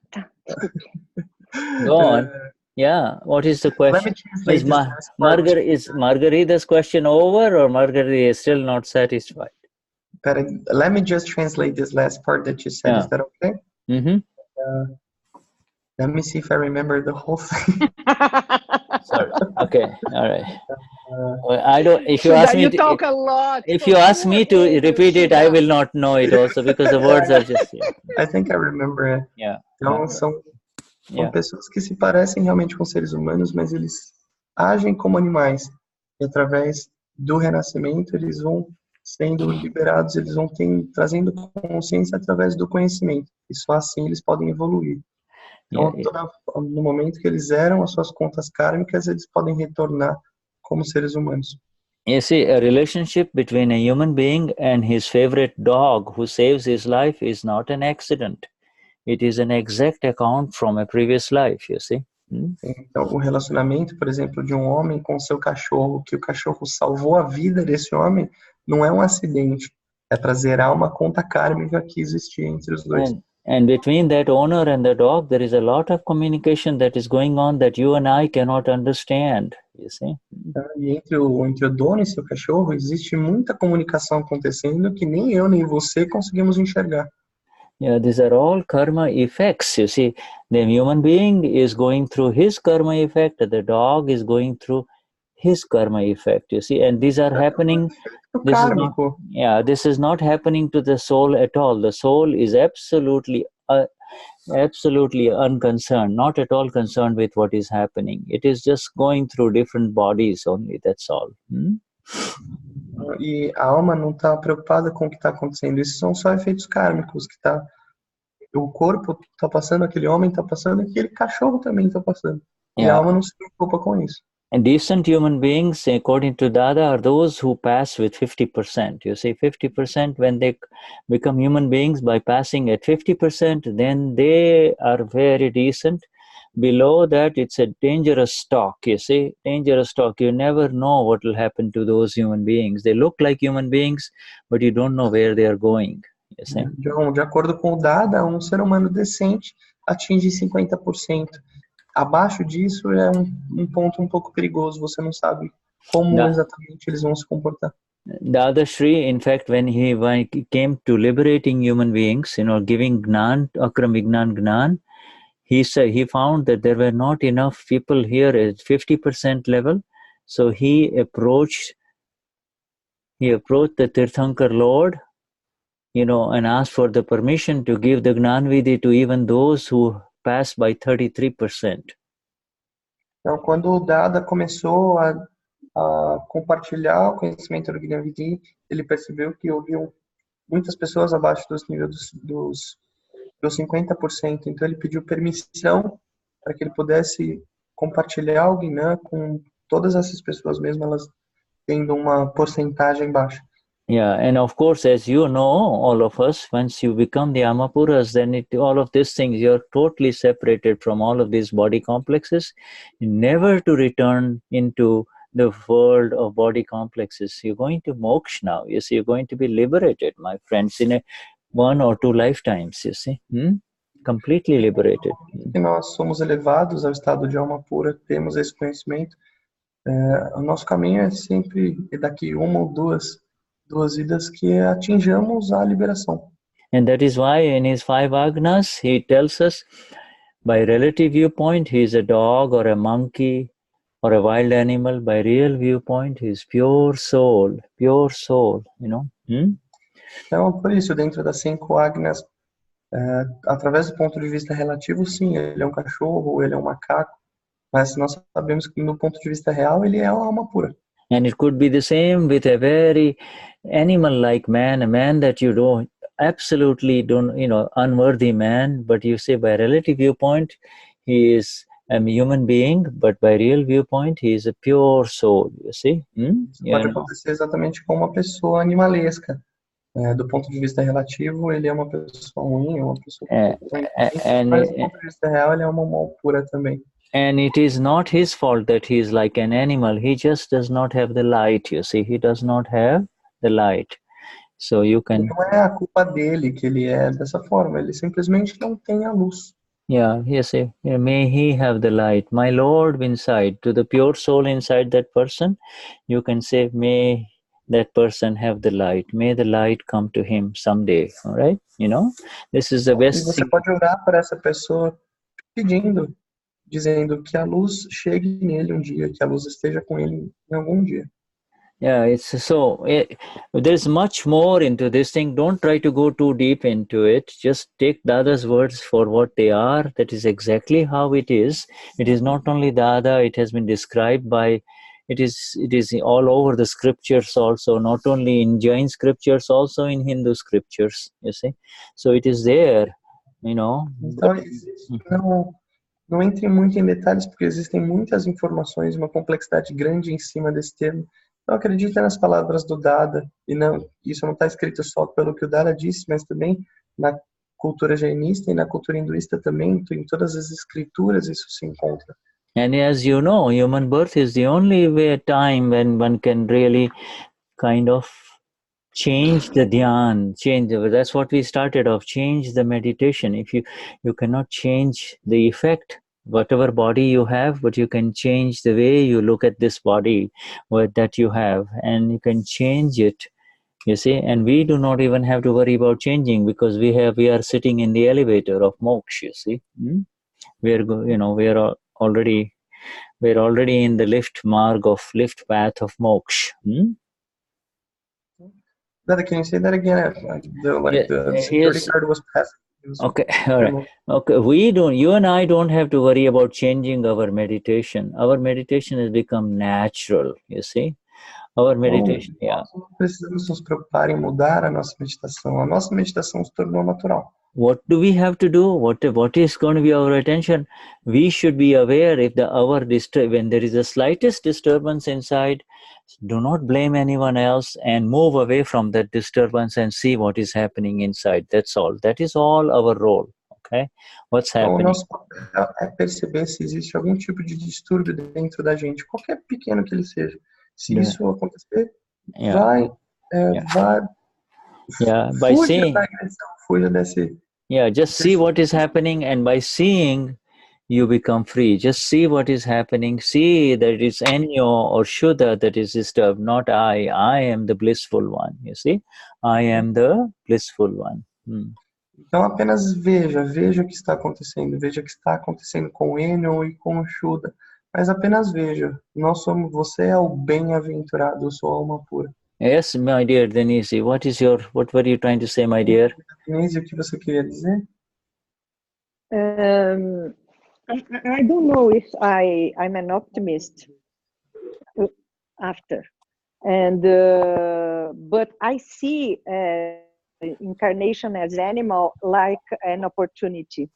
Go on. Yeah, what is the question? Is Margarita's question over, or Margarita is still not satisfied? Let me just translate this last part that you said. Is that okay? Let me see if I remember the whole thing. Sorry. Okay. All right. I don't. If you ask me, talk a lot. If you ask me to repeat it, I will not know it also because the words are just. I think I remember it. Então são pessoas que se parecem realmente com seres humanos, mas eles agem como animais. E através do renascimento, eles vão sendo liberados, eles vão trazendo consciência através do conhecimento. E só assim eles podem evoluir. Então, no momento que eles zeram as suas contas kármicas, eles podem retornar como seres humanos. You see, a relationship between a human being and his favorite dog who saves his life is not an accident. It is an exact account from a previous life, you see. Então, o relacionamento, por exemplo, de um homem com seu cachorro, que o cachorro salvou a vida desse homem, não é um acidente. É para zerar uma conta kármica que existia entre os dois. And between that owner and the dog, there is a lot of communication that is going on that you and I cannot understand, you see. E entre o dono e seu cachorro, existe muita comunicação acontecendo que nem eu nem você conseguimos enxergar. Yeah, these are all karma effects, you see. The human being is going through his karma effect, the dog is going through his karma effect, you see. And these are happening... This is not happening to the soul at all. The soul is absolutely unconcerned, not at all concerned with what is happening. It is just going through different bodies only, that's all. E a alma não está preocupada com o que está acontecendo. Isso são só efeitos kármicos que o corpo está passando, aquele homem está passando, e aquele cachorro também está passando. E a alma não se preocupa com isso. And decent human beings, according to Dada, are those who pass with 50%. You see, 50%, when they become human beings by passing at 50%, then they are very decent. Below that, it's a dangerous stock, you see, dangerous stock. You never know what will happen to those human beings. They look like human beings, but you don't know where they are going, you see. De acordo com o Dada, um ser humano decente atinge 50%. Abaixo disso é um ponto um pouco perigoso. Você não sabe como exatamente eles vão se comportar. Dadashri, in fact, when he came to liberating human beings, giving Gnan, Akram Vignan Gnan, he found that there were not enough people here at 50% level. So he approached the Tirthankar Lord, and asked for the permission to give the Gnan Vidhi to even those who passed by 33%. Então, quando o Dada começou a compartilhar o conhecimento do Gnani Vidhi, ele percebeu que haviam muitas pessoas abaixo dos níveis dos 50%. Então, ele pediu permissão para que ele pudesse compartilhar o Gnan com todas essas pessoas, mesmo elas tendo uma porcentagem baixa. Yeah, and of course, as you know, all of us, once you become the Amapuras, then all of these things, you're totally separated from all of these body complexes, never to return into the world of body complexes. You're going to moksha now. You see, you're going to be liberated, my friends, in one or two lifetimes, you see. Completely liberated. Que nós somos elevados ao estado de alma pura, temos esse conhecimento. O nosso caminho é sempre daqui uma ou duas vidas que atinjamos a liberação. And that is why in his 5 agnas he tells us, by relative viewpoint he is a dog or a monkey or a wild animal. By real viewpoint he is pure soul, you know. Então, por isso, dentro das 5 agnas, através do ponto de vista relativo, sim, ele é um cachorro, ele é um macaco, mas nós sabemos que no ponto de vista real ele é uma alma pura. And it could be the same with a very animal-like man, a man that you don't absolutely don't, you know, unworthy man, but you say by relative viewpoint he is a human being, but by real viewpoint he is a pure soul, you see? Pode acontecer exatamente com uma pessoa animalesca. Do ponto de vista relativo, ele é uma pessoa ruim, uma pessoa mas do ponto de vista real, ele é uma alma pura também. And it is not his fault that he is like an animal. He just does not have the light, you see. He does not have the light. So you can... Não é a culpa dele que ele é dessa forma. Ele simplesmente não tem a luz. Yeah, you see. May he have the light. My Lord inside, to the pure soul inside that person, you can say, may that person have the light. May the light come to him someday. All right? You know, this is the best thing. Você pode orar para essa pessoa pedindo, dizendo que a luz chegue nele dia, que a luz esteja com ele em algum dia. Yeah, it's so, there's much more into this thing. Don't try to go too deep into it. Just take Dada's words for what they are. That is exactly how it is. It is not only Dada, it has been described by, it is all over the scriptures also, not only in Jain scriptures, also in Hindu scriptures, you see. So it is there, you know. Então, não entre muito em detalhes, porque existem muitas informações, uma complexidade grande em cima desse termo. Então, acredita nas palavras do Dada, e não, isso não está escrito só pelo que o Dada disse, mas também na cultura jainista e na cultura hinduísta também, em todas as escrituras isso se encontra. And as you know, human birth is the only time when one can really kind of change the dhyan, that's what we started off, change the meditation. If you cannot change the effect, whatever body you have, but you can change the way you look at this body that you have, and you can change it, you see. And we do not even have to worry about changing, because we are sitting in the elevator of moksha, you see. We're already in the lift path of moksha. Dada, can you say that again? The security card was passed. Okay, all right. Okay, you and I don't have to worry about changing our meditation. Our meditation has become natural, you see. Our meditation, yeah. Nós não precisamos nos preocupar em mudar a nossa meditação. A nossa meditação se tornou natural. What do we have to do? What is going to be our attention? We should be aware when there is the slightest disturbance inside, do not blame anyone else and move away from that disturbance and see what is happening inside. That's all. That is all our role. Okay? What's happening? O nosso papel é perceber se existe algum tipo de distúrbio dentro da gente, qualquer pequeno que ele seja. Se isso acontecer, vai by seeing, fuja desse. Just see what is happening, and by seeing, you become free. Just see what is happening. See that it's Enio or Shuddha that is disturbed, not I. I am the blissful one, you see. I am the blissful one. Então apenas veja o que está acontecendo. Veja o que está acontecendo com Enio e com Shuddha. Mas apenas veja. Você é o bem-aventurado, eu sou a alma pura. Yes, my dear Denise, what were you trying to say, my dear? Denise, o que você queria dizer? I don't know if I'm an optimist after, and but I see incarnation as animal like an opportunity.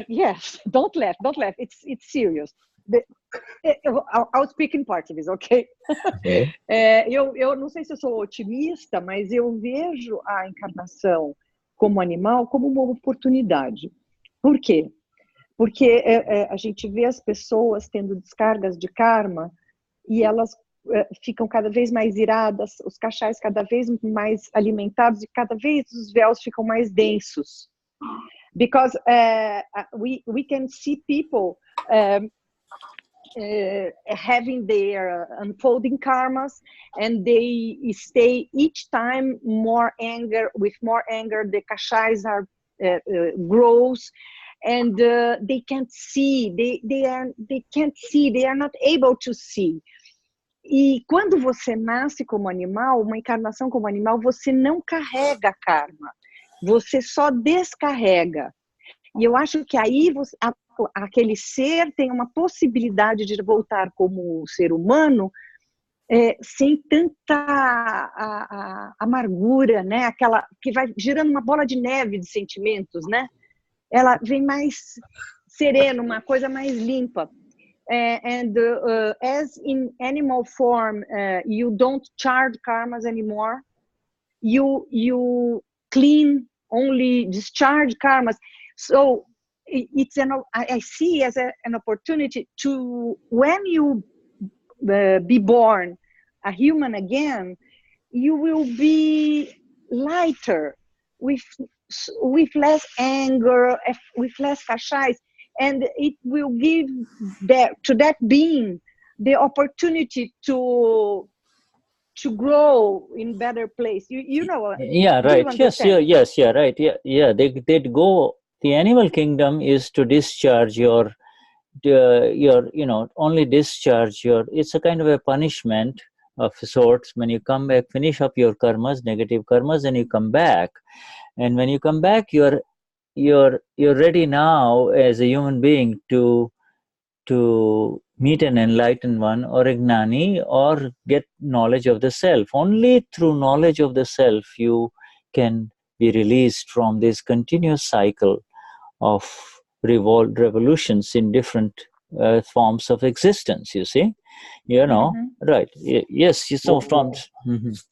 Yes, don't laugh. It's serious. I'll speak in Portuguese, ok? Eu não sei se eu sou otimista, mas eu vejo a encarnação como animal como uma oportunidade. Por quê? Porque a gente vê as pessoas tendo descargas de karma e elas ficam cada vez mais iradas, os cachais cada vez mais alimentados e cada vez os véus ficam mais densos. Because we can see people having their unfolding karmas, and they stay each time more anger. With more anger, the kashais are grows, and they can't see. They can't see. They are not able to see. E quando você nasce como animal, uma encarnação como animal, você não carrega karma. Você só descarrega. E eu acho que aí aquele ser tem uma possibilidade de voltar como ser humano sem tanta amargura, né? Aquela que vai girando uma bola de neve de sentimentos, né? Ela vem mais serena, uma coisa mais limpa. As in animal form, you don't charge karmas anymore. You clean, only discharge karmas. So it's I see as an opportunity to, when you be born a human again, you will be lighter, with less anger, with less kashais, and it will give to that being the opportunity to grow in better place. You know. Yeah, right. Yes, right. Yeah. They'd go. The animal kingdom is to discharge your only discharge your. It's a kind of a punishment of sorts. When you come back, finish up your karmas, negative karmas, and you come back. And when you come back, you're ready now as a human being to meet an enlightened one or a gnani, or get knowledge of the self. Only through knowledge of the self you can be released from this continuous cycle of revolutions in different forms of existence, you see. Right. Yes, so from...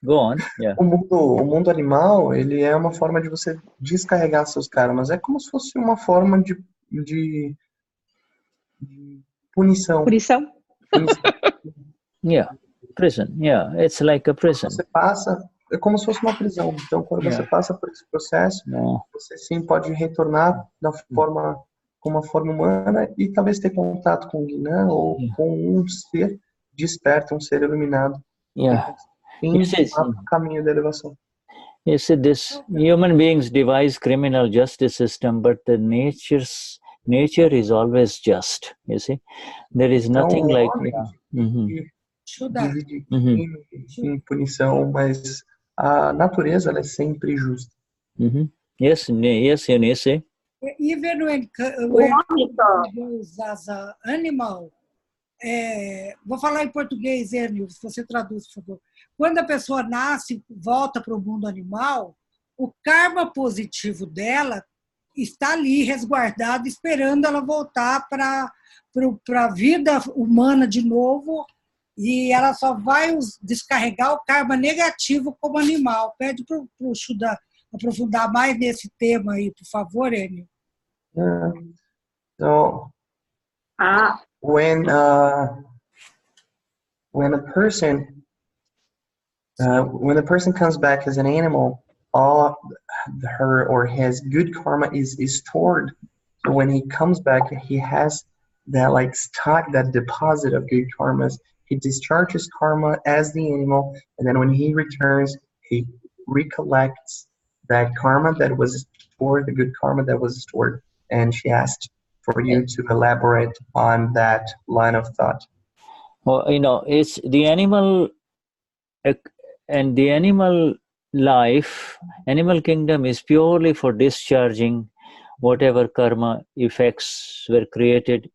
Go on. Yeah. O mundo animal, ele é uma forma de você descarregar seus karmas. É como se fosse uma forma de punição. Yeah, prison. Yeah, it's like a prison. Você passa, é como se fosse uma prisão. Então, quando você passa por esse processo, você sim pode retornar com uma forma humana e talvez ter contato com o Guinan ou com um ser desperto, um ser iluminado. Em um caminho da elevação. You see, this human beings devise criminal justice system, but the nature is always just. You see, there is nothing like. Divide em punição, mas a natureza ela é sempre justa. Yes, Eunice. Even when as an animal, vou falar em português, Enio, se você traduz, por favor. Quando a pessoa nasce, volta para o mundo animal, o karma positivo dela está ali resguardado, esperando ela voltar para a vida humana de novo, e ela só vai descarregar o karma negativo como animal. Pede para o Shuddha aprofundar mais nesse tema aí, por favor, Enio. So, when a person comes back as an animal, all her or his good karma is stored. So when he comes back, he has that like stock, that deposit of good karmas. He discharges karma as the animal, and then when he returns, he recollects that karma that was stored, the good karma that was stored. And she asked for you to elaborate on that line of thought. Well, it's the animal, and the animal life, animal kingdom is purely for discharging whatever karma effects were created,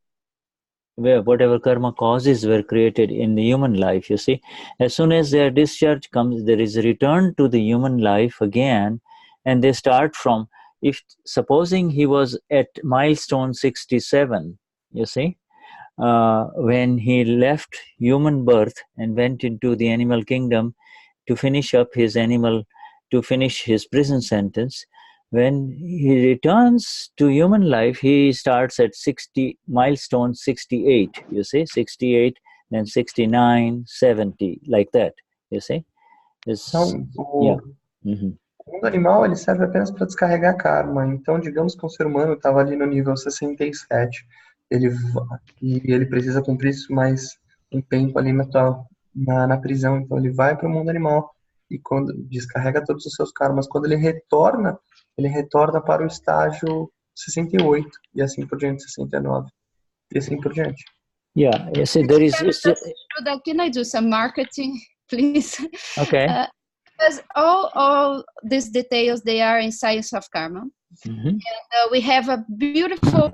whatever karma causes were created in the human life, you see. As soon as their discharge comes, there is a return to the human life again, and they start from, supposing he was at milestone 67, you see, when he left human birth and went into the animal kingdom to finish up to finish his prison sentence. When he returns to human life, he starts at milestone 68, you see, 68. then 69, 70, like that, you see? Então, Yeah. o mundo animal ele serve apenas para descarregar karma. Então, digamos que um ser humano estava ali no nível 67, e ele precisa cumprir mais um tempo ali na prisão. Então, ele vai para o mundo animal e quando descarrega todos os seus karmas, quando ele retorna para o estágio 68 e assim por diante, 69 e assim por diante. Yeah, you see, there is. Shuddha, can I do some marketing, please? Okay. Because all these details, they are in Science of Karma. And we have a beautiful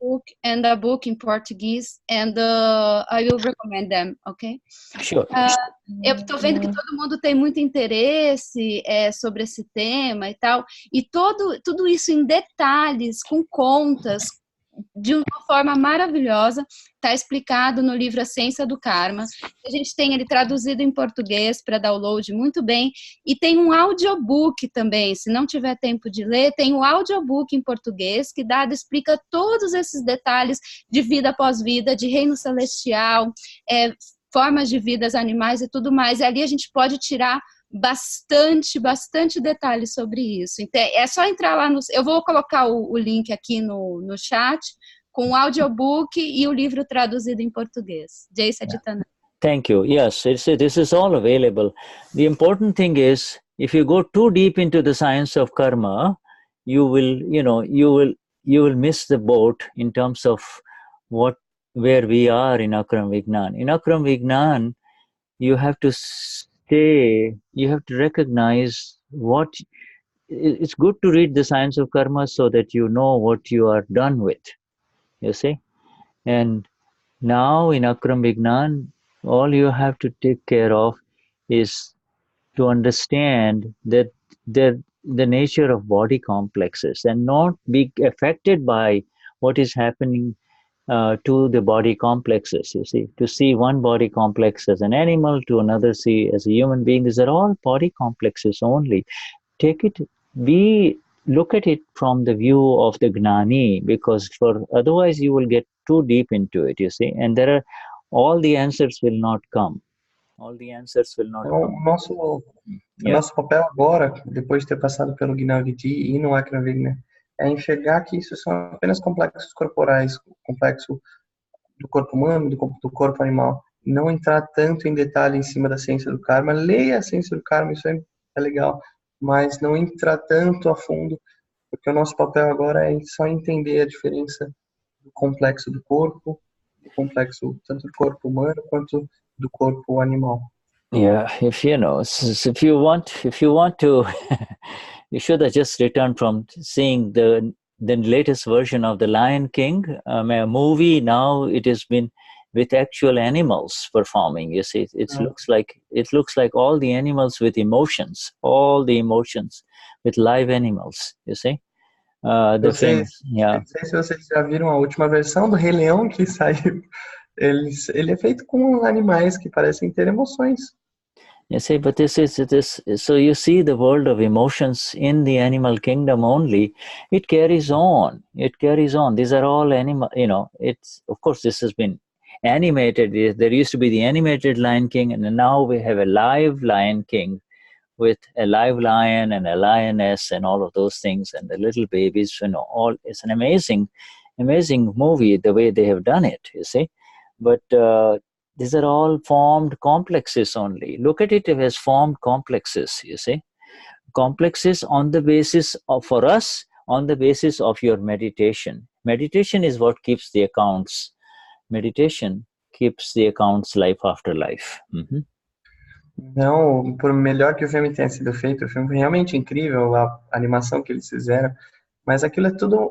book and a book in Portuguese, and I will recommend them, okay? Sure. Eu estou vendo que todo mundo tem muito interesse sobre esse tema e tal, e tudo isso em detalhes, com contas, de uma forma maravilhosa, está explicado no livro A Ciência do Karma. A gente tem ele traduzido em português para download muito bem, e tem um audiobook também, se não tiver tempo de ler, tem um audiobook em português que explica todos esses detalhes de vida após vida, de reino celestial, formas de vidas animais e tudo mais, e ali a gente pode tirar bastante detalhes sobre isso. Então, é só entrar lá eu vou colocar o link aqui no chat com o audiobook e o livro traduzido em português. Jay Satchitananda. Thank you. Yes, this is all available. The important thing is, if you go too deep into the science of karma, you will miss the boat in terms of where we are in Akram Vignan. In Akram Vignan, you have to recognize it's good to read the science of karma so that you know what you are done with, you see. And now in Akram Vignan, all you have to take care of is to understand that the nature of body complexes and not be affected by what is happening to the body complexes, you see. To see one body complex as an animal, to another see as a human being, these are all body complexes only. Look at it from the view of the Gnani, because otherwise you will get too deep into it, you see. And all the answers will not come. All the answers will not come. O nosso papel agora, depois de ter passado pelo Gnani e no Akram Vignan, é enxergar que isso são apenas complexos corporais, o complexo do corpo humano, do corpo animal. Não entrar tanto em detalhe em cima da ciência do karma. Leia a ciência do karma, isso é legal, mas não entrar tanto a fundo, porque o nosso papel agora é só entender a diferença do complexo do corpo, do complexo tanto do corpo humano quanto do corpo animal. Yeah, if you want to, you should have just returned from seeing the latest version of The Lion King, a movie. Now it has been with actual animals performing. You see, it looks like all the animals with emotions, all the emotions with live animals. You see, Não sei se vocês já viram a última versão do Rei Leão que saiu. Ele é feito com animais que parecem ter emoções. You see, but so you see the world of emotions in the animal kingdom only. It carries on. These are all animal, of course this has been animated. There used to be the animated Lion King, and now we have a live Lion King with a live lion and a lioness and all of those things, and the little babies, it's an amazing movie, the way they have done it, you see. But these are all formed complexes only. Look at it as formed complexes, you see. Complexes on the basis of, for us, on the basis of your meditation. Meditation is what keeps the accounts. Meditation keeps the accounts life after life. Não, por melhor que o filme tenha sido feito, o filme foi realmente incrível, a animação que eles fizeram, mas aquilo é tudo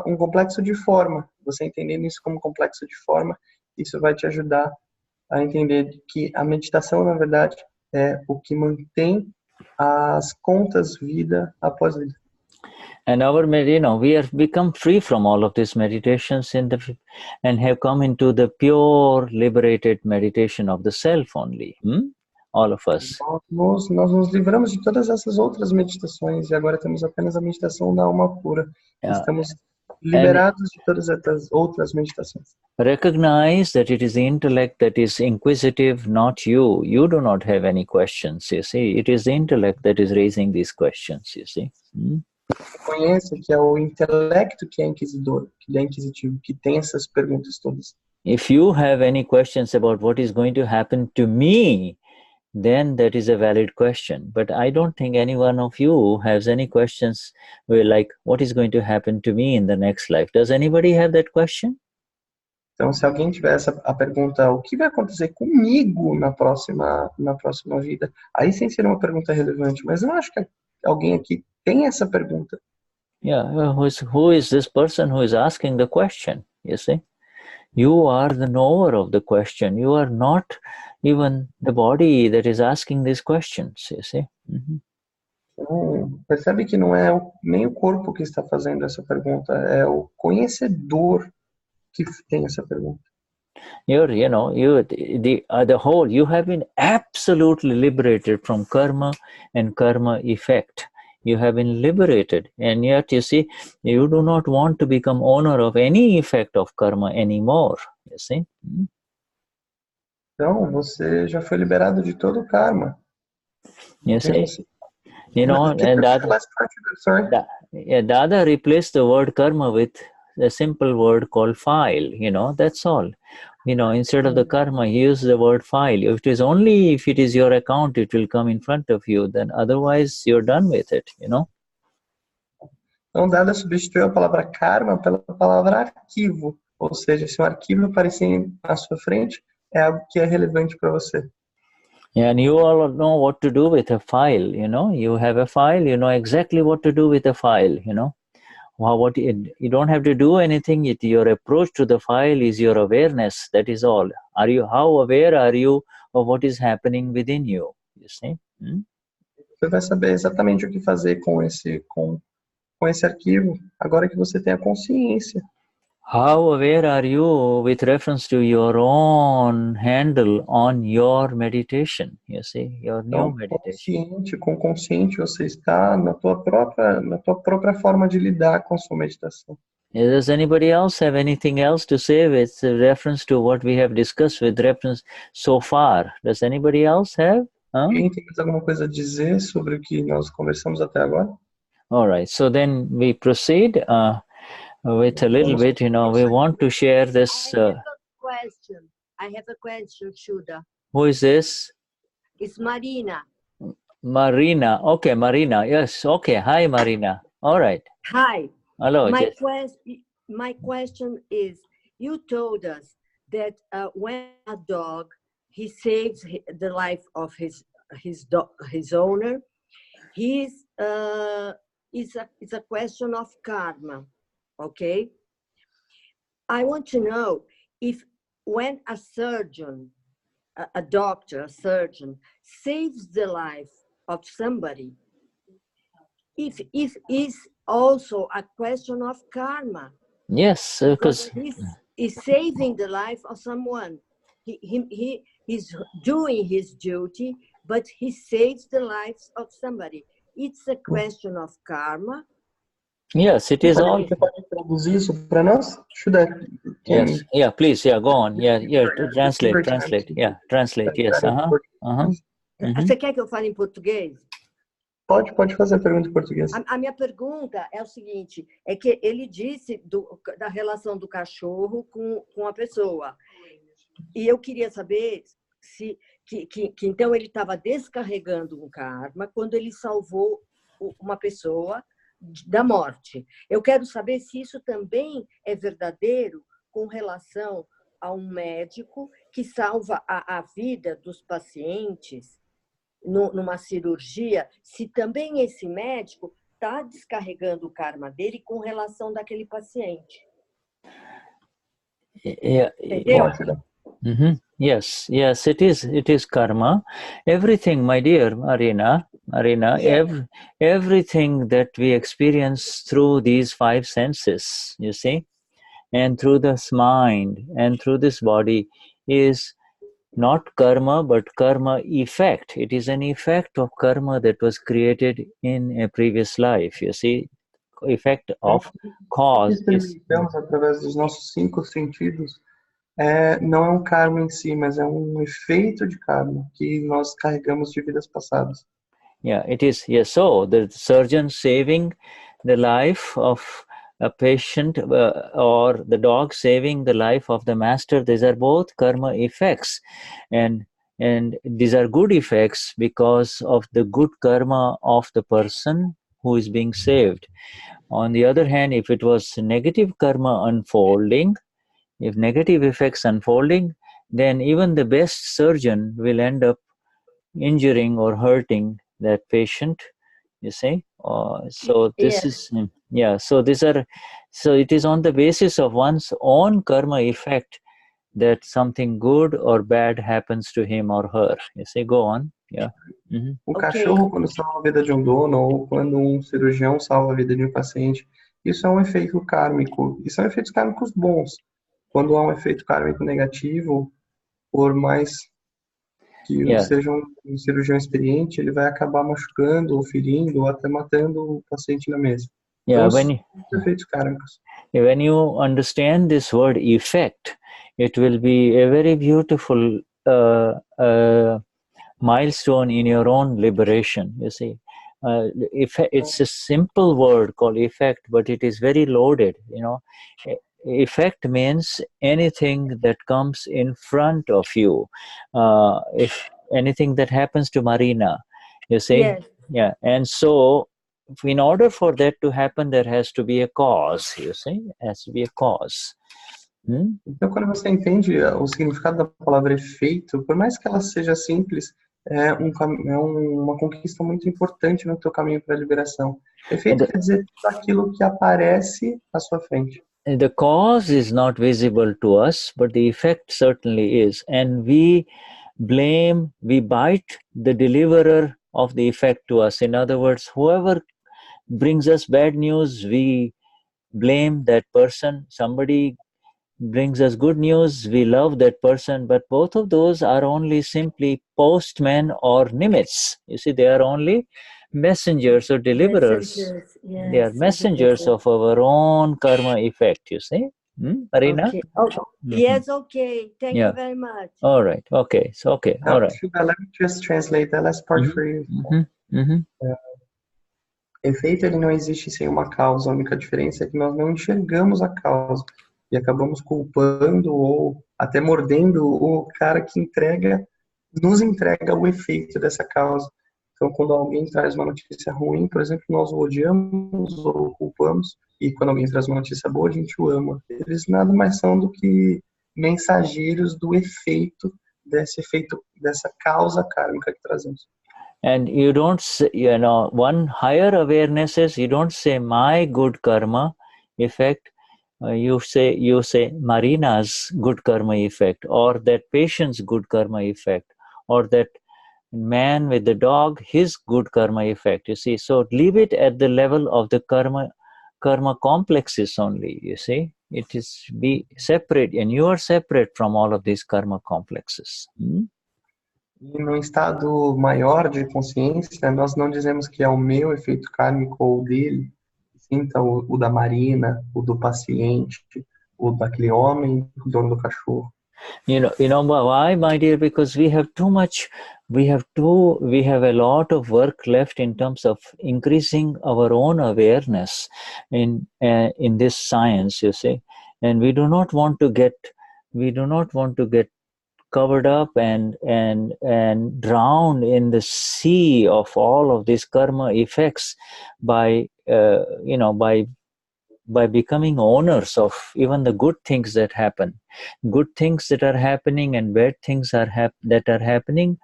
um complexo de forma. Você entendendo isso como complexo de forma, isso vai te ajudar a entender que a meditação, na verdade, é o que mantém as contas vida após vida. And we have become free from all of these meditations and have come into the pure, liberated meditation of the self only. All of us. Nós nos livramos de todas essas outras meditações e agora temos apenas a meditação da alma pura. Estamos liberados de todas essas outras meditações. Recognize that it is the intellect that is inquisitive, not you. You do not have any questions, you see. It is the intellect that is raising these questions, you see. Reconheça que é o intelecto que é inquisidor, que é inquisitivo, que tem essas perguntas todas. If you have any questions about what is going to happen to me, then that is a valid question. But I don't think any one of you has any questions like, what is going to happen to me in the next life? Does anybody have that question? Então, se alguém tiver a pergunta, o que vai acontecer comigo na próxima vida? Aí sim seria uma pergunta relevante, mas eu não acho que alguém aqui tem essa pergunta. Yeah, who is this person who is asking the question, you see? You are the knower of the question. You are not even the body that is asking these questions, you see? Então, percebe que não é nem o corpo que está fazendo essa pergunta, é o conhecedor que tem essa pergunta. You have been absolutely liberated from karma and karma effect. You have been liberated, and yet you see, you do not want to become owner of any effect of karma anymore, you see? Então, você já foi liberado de todo o karma. You see? You know, and Dada replaced the word karma with a simple word called file, you know, that's all. You know, instead of the karma, he used the word file. If it is only if it is your account, it will come in front of you, then otherwise you're done with it, you know. Então, Dada substituiu a palavra karma pela palavra arquivo. Ou seja, se um arquivo aparecer à sua frente, é algo que é relevante para você. And you all know what to do with a file, you know. You have a file, you know exactly what to do with a file, you know. You don't have to do anything. Your approach to the file is your awareness. That is all. How aware are you of what is happening within you? You see? Você vai saber exatamente o que fazer com esse arquivo, agora que você tem a consciência. How aware are you with reference to your own handle on your meditation? You see, your new meditation. Consciente, você está na tua própria forma de lidar com a sua meditação. Does anybody else have anything else to say with reference to what we have discussed with reference so far? Does anybody else have? Alguém tem mais alguma coisa a dizer sobre o que nós conversamos até agora? All right, so then we proceed with a little bit, you know, we want to share this. I have a question, Shuddha. Who is this? It's Marina. Marina. Okay, Marina. Yes. Okay. Hi, Marina. All right. Hi. Hello. My question is, you told us that when a dog, he saves the life of his owner, it's a question of karma. Okay, I want to know if when a surgeon, a doctor, a surgeon saves the life of somebody, if is also a question of karma. Yes, because he's saving the life of someone. He's doing his duty, but he saves the lives of somebody. It's a question of karma. Yes, it is all. Yes, yeah, please, yeah, go on. Yeah, translate. Yeah, translate, yes. Você quer que eu fale em português? Pode fazer a pergunta em português. A minha pergunta é o seguinte, é que ele disse da relação do cachorro com a pessoa. E eu queria saber se que então ele estava descarregando um karma quando ele salvou uma pessoa da morte. Eu quero saber se isso também é verdadeiro com relação a um médico que salva a vida dos pacientes numa cirurgia, se também esse médico está descarregando o karma dele com relação daquele paciente. Entendeu? Yes, it is karma. Everything, my dear Marina, yes. Everything that we experience through these five senses, you see, and through this mind and through this body is not karma, but karma effect. It is an effect of karma that was created in a previous life, you see. effect of cause. Experimentamos através dos nossos 5 sentidos. Não é um karma em si, mas é um efeito de karma que nós carregamos de vidas passadas. Yeah, it is. Yes, so the surgeon saving the life of a patient or the dog saving the life of the master, these are both karma effects, and these are good effects because of the good karma of the person who is being saved. On the other hand, if it was negative karma unfolding, if negative effects unfolding, then even the best surgeon will end up injuring or hurting that patient, you see. So this is, yeah, so these are, so it is on the basis of one's own karma effect that something good or bad happens to him or her. You see, go on. Yeah. O cachorro, quando salva a vida de um dono, ou quando um cirurgião salva a vida de um paciente, isso é um efeito kármico. E são efeitos kármicos bons. Quando há um efeito kármico negativo, por mais que seja um cirurgião experiente, ele vai acabar machucando, ou ferindo, ou até matando o paciente na mesa. Yeah, então, efeitos kármicos. When you understand this word effect, it will be a very beautiful milestone in your own liberation, you see. It's a simple word called effect, but it is very loaded, you know. Effect means anything that comes in front of you. If anything that happens to Marina, you see. Yes. Yeah, and so in order for that to happen, there has to be a cause, you see. There has to be a cause. Então, quando você entende o significado da palavra efeito, por mais que ela seja simples, é uma conquista muito importante no teu caminho para a liberação. Efeito quer dizer tudo aquilo que aparece à sua frente. The cause is not visible to us, but the effect certainly is. And we bite the deliverer of the effect to us. In other words, whoever brings us bad news, we blame that person. Somebody brings us good news, we love that person, but both of those are only simply postmen or nimitz. You see, they are only messengers or deliverers. Yes, they are messengers of our own karma effect, you see. Marina? Okay. Yes, okay. Thank you very much. All right. Okay. So, okay. All right. Shuddha, let me just translate the last part for you. Efeito, ele não existe sem uma causa. A única diferença é que nós não enxergamos a causa e acabamos culpando ou até mordendo o cara que nos entrega o efeito dessa causa. Então, quando alguém traz uma notícia ruim, por exemplo, nós o odiamos ou o culpamos, e quando alguém traz uma notícia boa, a gente o ama. Eles nada mais são do que mensageiros do efeito, dessa causa kármica que trazemos. And you don't say, you know, one higher awareness is you don't say my good karma effect, you say Marina's good karma effect, or that patient's good karma effect, or that man with the dog, his good karma effect, you see. So leave it at the level of the karma complexes only, you see. It is be separate, and you are separate from all of these karma complexes. E no estado maior de consciência, nós não dizemos que é o meu efeito kármico ou o dele, então o da Marina, o do paciente, o daquele homem, o dono do cachorro. You know why, my dear? Because we have too much, we have a lot of work left in terms of increasing our own awareness in this science, you see, and we do not want to get covered up and drowned in the sea of all of these karma effects by becoming owners of even the good things that happen. Good things that are happening and bad things that are happening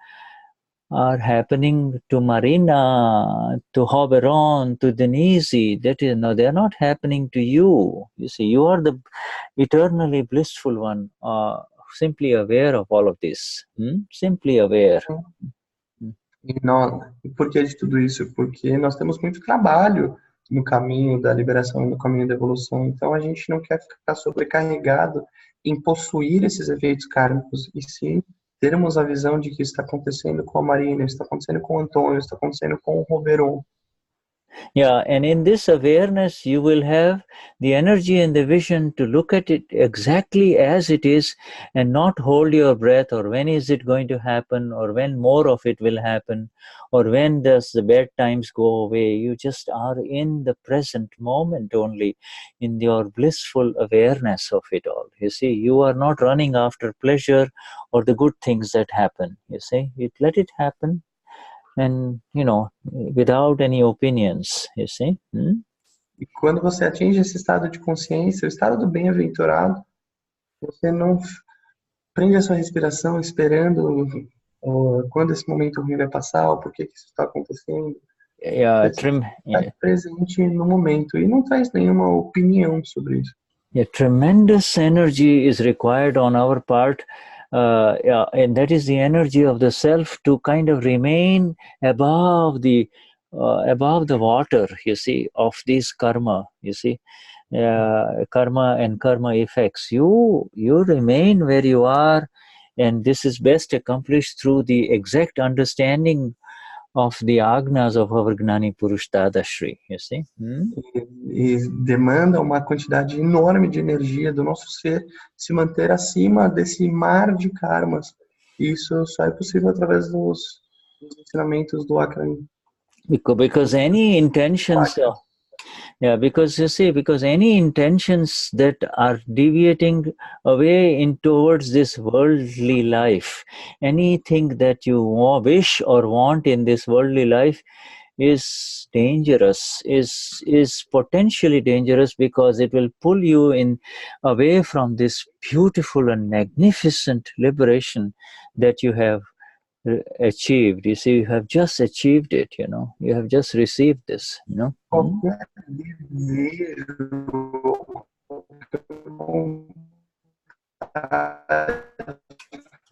to Marina, to Hoberon, to Denise. That is, no, they are not happening to you. You see, you are the eternally blissful one, simply aware of all of this. Simply aware. E por que de tudo isso? Porque nós temos muito trabalho no caminho da liberação e no caminho da evolução. Então, a gente não quer ficar sobrecarregado em possuir esses efeitos kármicos, e sim termos a visão de que isso está acontecendo com a Marina, isso está acontecendo com o Antônio, isso está acontecendo com o Roberon. Yeah, and in this awareness, you will have the energy and the vision to look at it exactly as it is and not hold your breath, or when is it going to happen, or when more of it will happen, or when does the bad times go away. You just are in the present moment only, in your blissful awareness of it all. You see, you are not running after pleasure or the good things that happen. You see, let it happen. And, without any opinions, you see. E quando você atinge esse estado de consciência, o estado do bem-aventurado, você não prende a sua respiração esperando quando esse momento ruim vai passar, ou por que isso está acontecendo. Yeah, está presente no momento e não traz nenhuma opinião sobre isso. Yeah, tremendous energy is required on our part. And that is the energy of the self to kind of remain above the water, you see, of this karma, you see, karma and karma effects. You remain where you are, and this is best accomplished through the exact understanding of the agnas of our Gnani Purush Dadashri, you see. E demanda uma quantidade enorme de energia do nosso ser se manter acima desse mar de karmas. E isso só é possível através dos ensinamentos do Akram. Because any intentions, because any intentions that are deviating away towards this worldly life, anything that you wish or want in this worldly life is dangerous, is potentially dangerous, because it will pull you away from this beautiful and magnificent liberation that you have achieved. You see, you have just achieved it, you have just received this, Qualquer desejo,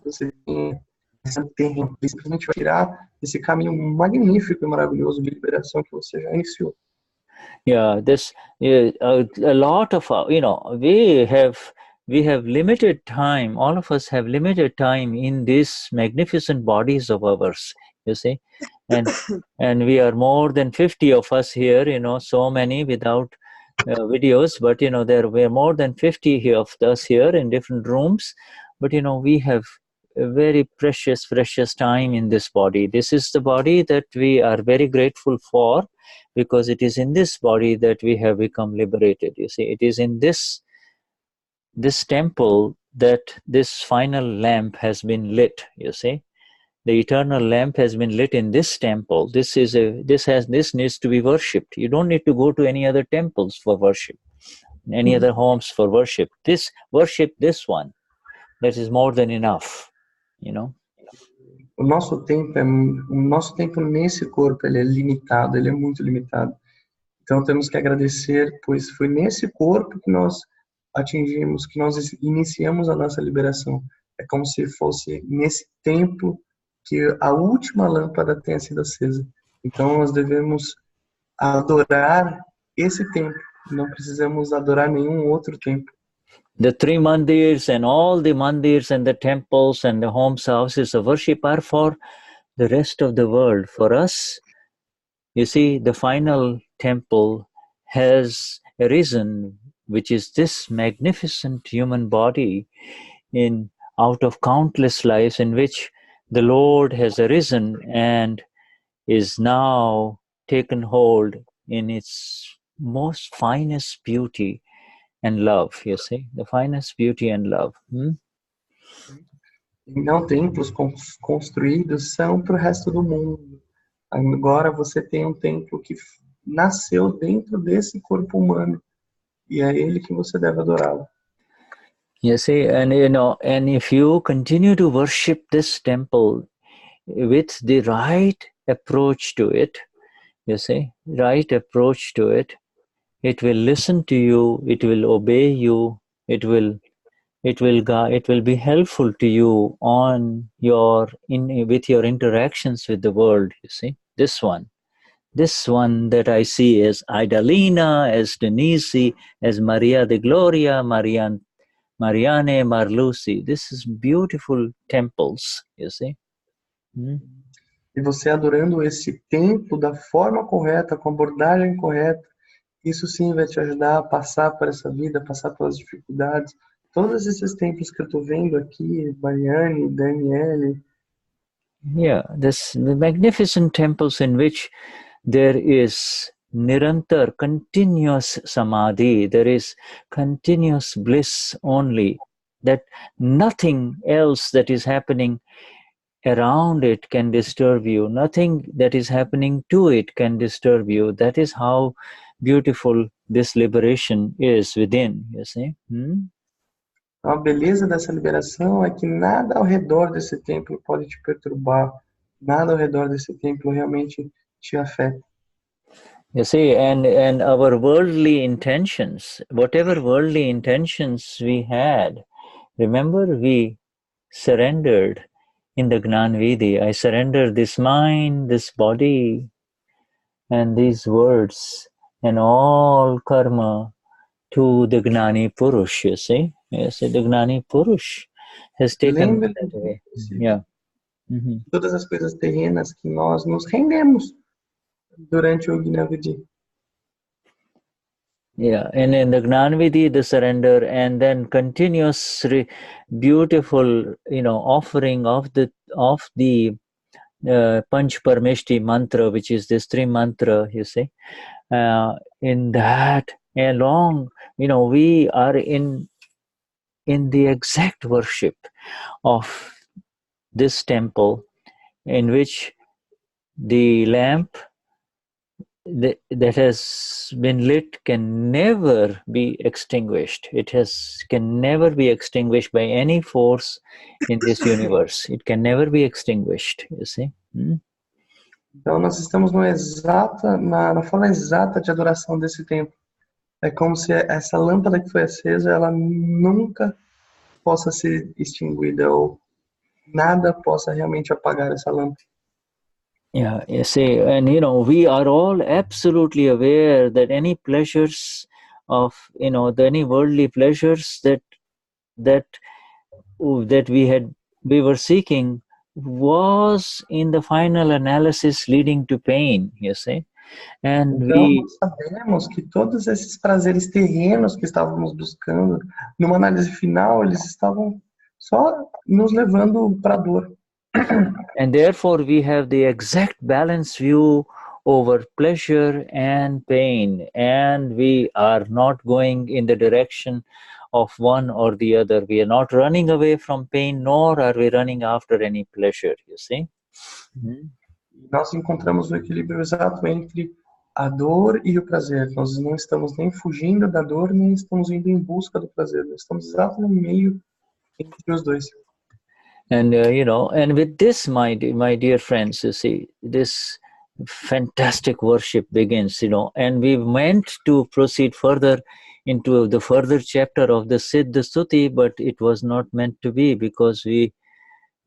você tem, simplesmente vai tirar esse caminho magnífico e maravilhoso de liberação que você já iniciou. Yeah, a lot of we have limited time. All of us have limited time in these magnificent bodies of ours, you see, and we are more than 50 of us here, so many without videos, but there were more than 50 of us here in different rooms, but we have a very precious time in this body. This is the body that we are very grateful for, because it is in this body that we have become liberated. You see, it is in this temple that this final lamp has been lit. You see, the eternal lamp has been lit in this temple. This needs to be worshipped. You don't need to go to any other temples for worship, any other homes for worship. Worship this one. That is more than enough, O nosso tempo nesse corpo, ele é limitado, ele é muito limitado. Então temos que agradecer, pois foi nesse corpo que nós atingimos, que nós iniciamos a nossa liberação. É como se fosse nesse tempo que a última lâmpada tenha sido acesa. Então nós devemos adorar esse tempo, não precisamos adorar nenhum outro tempo. The three mandirs and all the mandirs and the temples and the homes, houses of worship are for the rest of the world. For us, you see, the final temple has arisen, which is this magnificent human body out of countless lives in which the Lord has arisen and is now taken hold in its most finest beauty and love, you see, the finest beauty and love. Não, templos construídos são para o resto do mundo. Agora você tem um templo que nasceu dentro desse corpo humano, e é ele que você deve adorá-lo. You see, and if you continue to worship this temple with the right approach to it, you see, right approach to it, it will listen to you, it will obey you, it will be helpful to you with your interactions with the world. You see, this one that I see as Idalina, as Denise, as Maria de Gloria, Mariane, Marlusi. This is beautiful temples, you see. E você adorando esse templo da forma correta, com a abordagem correta, isso sim vai te ajudar a passar por essa vida, passar pelas dificuldades. Todos esses templos que eu estou vendo aqui, Mariane, Daniele. Yeah, the magnificent temples in which there is nirantar, continuous samadhi, there is continuous bliss only, that nothing else that is happening around it can disturb you, nothing that is happening to it can disturb you. That is how beautiful this liberation is within, you see. A beleza dessa liberação é que nada ao redor desse templo pode te perturbar, nada ao redor desse templo realmente te afeta. You see, and our worldly intentions, whatever worldly intentions we had, remember we surrendered in the Gnani Vidhi. I surrender this mind, this body, and these words, and all karma to the Gnani Purush, you see. Yes, the Gnani Purush has taken that away. Yeah. Todas as coisas terrenas que nós nos rendemos durante o Gnani Vidhi. Yeah, and in the Gnani Vidhi, the surrender, and then continuous beautiful, offering of the Panch Parmeshti mantra, which is this 3 mantra, you see. In that, along, we are in the exact worship of this temple, in which the lamp that has been lit can never be extinguished. Can never be extinguished by any force in this universe. It can never be extinguished, you see. Então nós estamos na forma exata de adoração desse templo. É como se essa lâmpada que foi acesa, ela nunca possa ser extinguida, ou nada possa realmente apagar essa lâmpada. Yeah, you see, and we are all absolutely aware that any pleasures of, any worldly pleasures that we were seeking was in the final analysis leading to pain, you see. And então, nós sabemos que todos esses prazeres terrenos que estávamos buscando, numa análise final, eles estavam só nos levando para a dor. And therefore we have the exact balanced view over pleasure and pain, and we are not going in the direction of one or the other. We are not running away from pain, nor are we running after any pleasure, you see. Nós encontramos o equilíbrio exato entre a dor e o prazer. Nós não estamos nem fugindo da dor, nem estamos indo em busca do prazer. Nós estamos exato no meio entre os dois. And and with this, my dear friends, you see, this fantastic worship begins, and we meant to proceed further into the further chapter of the Siddhastuti, but it was not meant to be, because we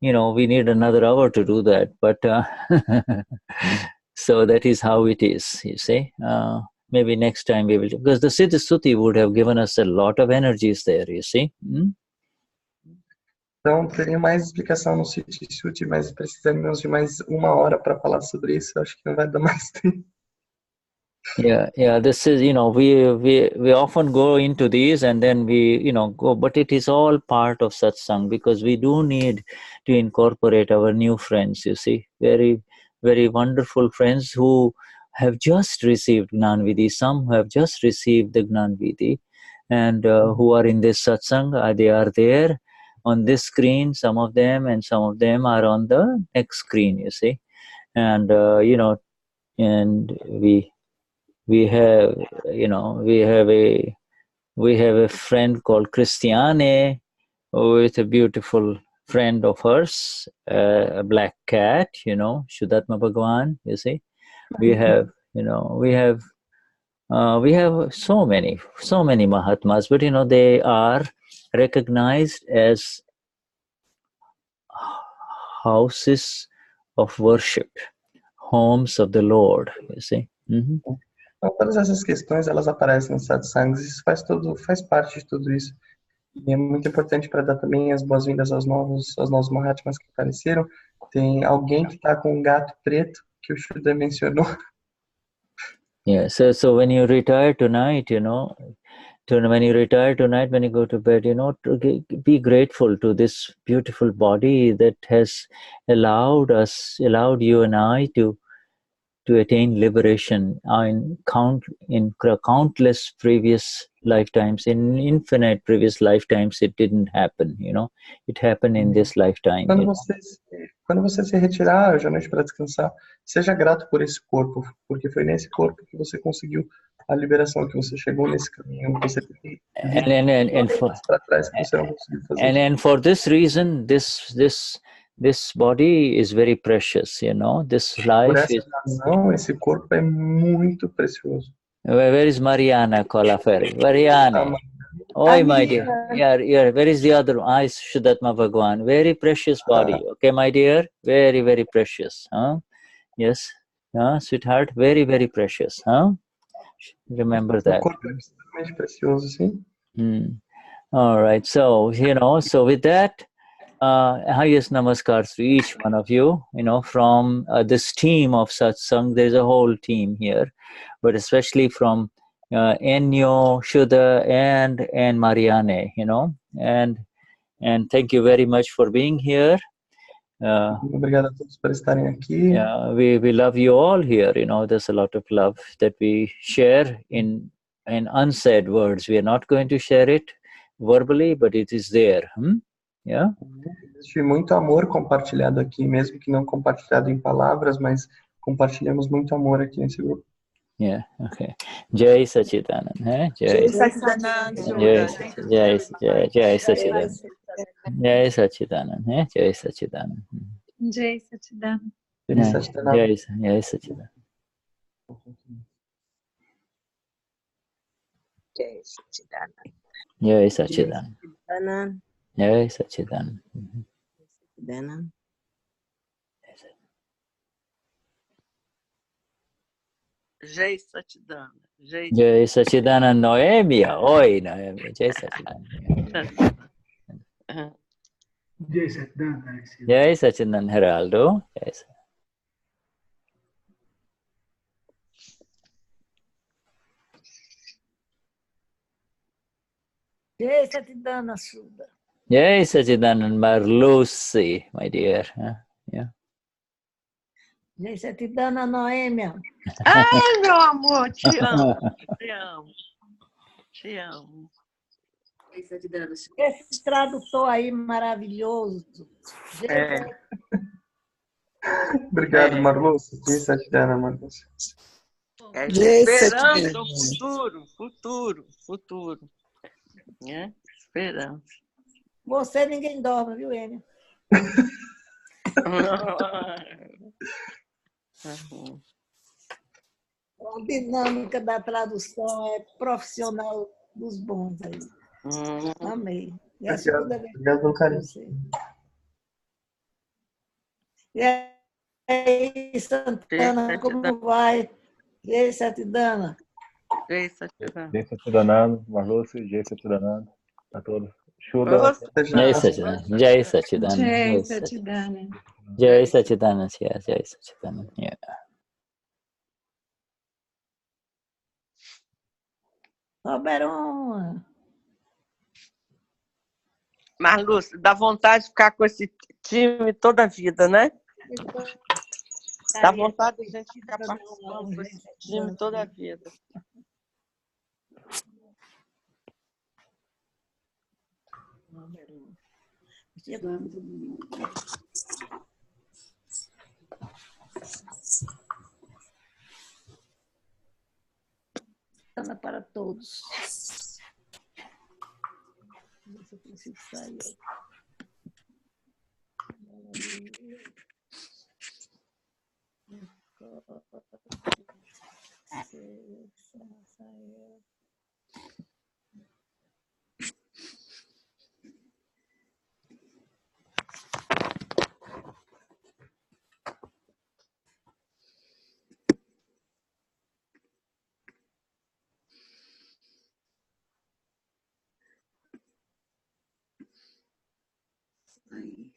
need another hour to do that. But so that is how it is, you see. Maybe next time we will, because the Siddhastuti would have given us a lot of energies there, you see. Então, teria mais explicação no Siddhastuti, mas precisamos de mais 1 hora para falar sobre isso. Acho que não vai dar mais tempo. Yeah. This is, we often go into these and then we, go, but it is all part of Satsang, because we do need to incorporate our new friends, you see, very, very wonderful friends who have just received Gnani Vidhi, some who have just received the Gnani Vidhi, and who are in this Satsang, they are there on this screen, some of them, and some of them are on the next screen, you see. And, and we have a friend called Christiane, with a beautiful friend of hers, a black cat, Vishuddhatma Bhagwan, you see. We have so many Mahatmas, but they are recognized as houses of worship, homes of the Lord, you see. Então, todas essas questões, elas aparecem no Satsang, isso faz parte de tudo isso. E é muito importante para dar também as boas-vindas aos novos Mahatmas que apareceram. Tem alguém que está com um gato preto que o Shuddha mencionou. Yeah, so when you retire tonight, when you retire tonight, when you go to bed, be grateful to this beautiful body that has allowed you and I to attain liberation in countless previous lifetimes, in infinite previous lifetimes. It didn't happen, it happened in this lifetime. Quando você se retirar hoje à noite para descansar, seja grato por esse corpo, porque foi nesse corpo que você conseguiu a liberação, que você chegou nesse caminho, que você teve para trás que você não conseguiu fazer. And for this reason, this body is very precious, This life Por essa razão, esse corpo é muito precioso. Where is Mariana Colaferi? Mariana. Oi, my dear. Yeah. Where is the other? Vishuddhatma Bhagwan. Very precious body. Okay, my dear. Very, very precious. Huh? Yes. Sweetheart. Very, very precious. Huh? Remember that. O corpo é extremamente precioso, sim. All right. So, so with that, highest namaskars to each one of you, from this team of Satsang. There's a whole team here, but especially from Enio, Shuddha, and Mariane, and thank you very much for being here. Obrigado a todos por estarem aqui. We love you all here. There's a lot of love that we share in unsaid words. We are not going to share it verbally, but it is there. Yeah. Existe muito amor compartilhado aqui, mesmo que não compartilhado em palavras, mas compartilhamos muito amor aqui nesse grupo. Yeah, okay. Jai Sachidanand. Jai Sachidanand. Jai Sachidanand. Jai Sachidanand. Jai Sachidanand. Jai Sachidanand. Jai Sachidanand. Jai Sachidanand. Jai Sachidanand. Jai Sachidanand. Jai Sachidanand. Jai Sachidanand. Noemia. Oi, Noemia. Jai Sachidanand. Jai Sachidanand. Jai Sachidanand, Heraldo. Jai Sachidanand, Shuddha. Jai Sachidanand, Marlucy, my dear. Yeah. Jai Sachidanand, Noêmia. Ai, meu amor, te amo. Te amo. Te amo. Esse tradutor aí maravilhoso. Obrigado, Marluce. Jai Sachidanand, Marluce. Esperança, futuro. Esperança. Você ninguém dorme, viu, Enio? A dinâmica da tradução é profissional dos bons aí. Amei. E a segunda vez Obrigado pelo carinho. E aí, Santana, como vai? E aí, Satidana? Jai Sachidanand. Jai Sachidanand, Marluce, Jai Sachidanand a todos. Shuddha. Jai Sachidanand. Jai Sachidanand. Jai Sachidanand. Jai Sachidanand. Yeah, Jai Sachidanand. Yeah. Roberão. Marluce, dá vontade de ficar com esse time toda a vida, né? Dá vontade de a gente ficar participando com esse time toda a vida. Para todos. Se eu preciso sair. Aí.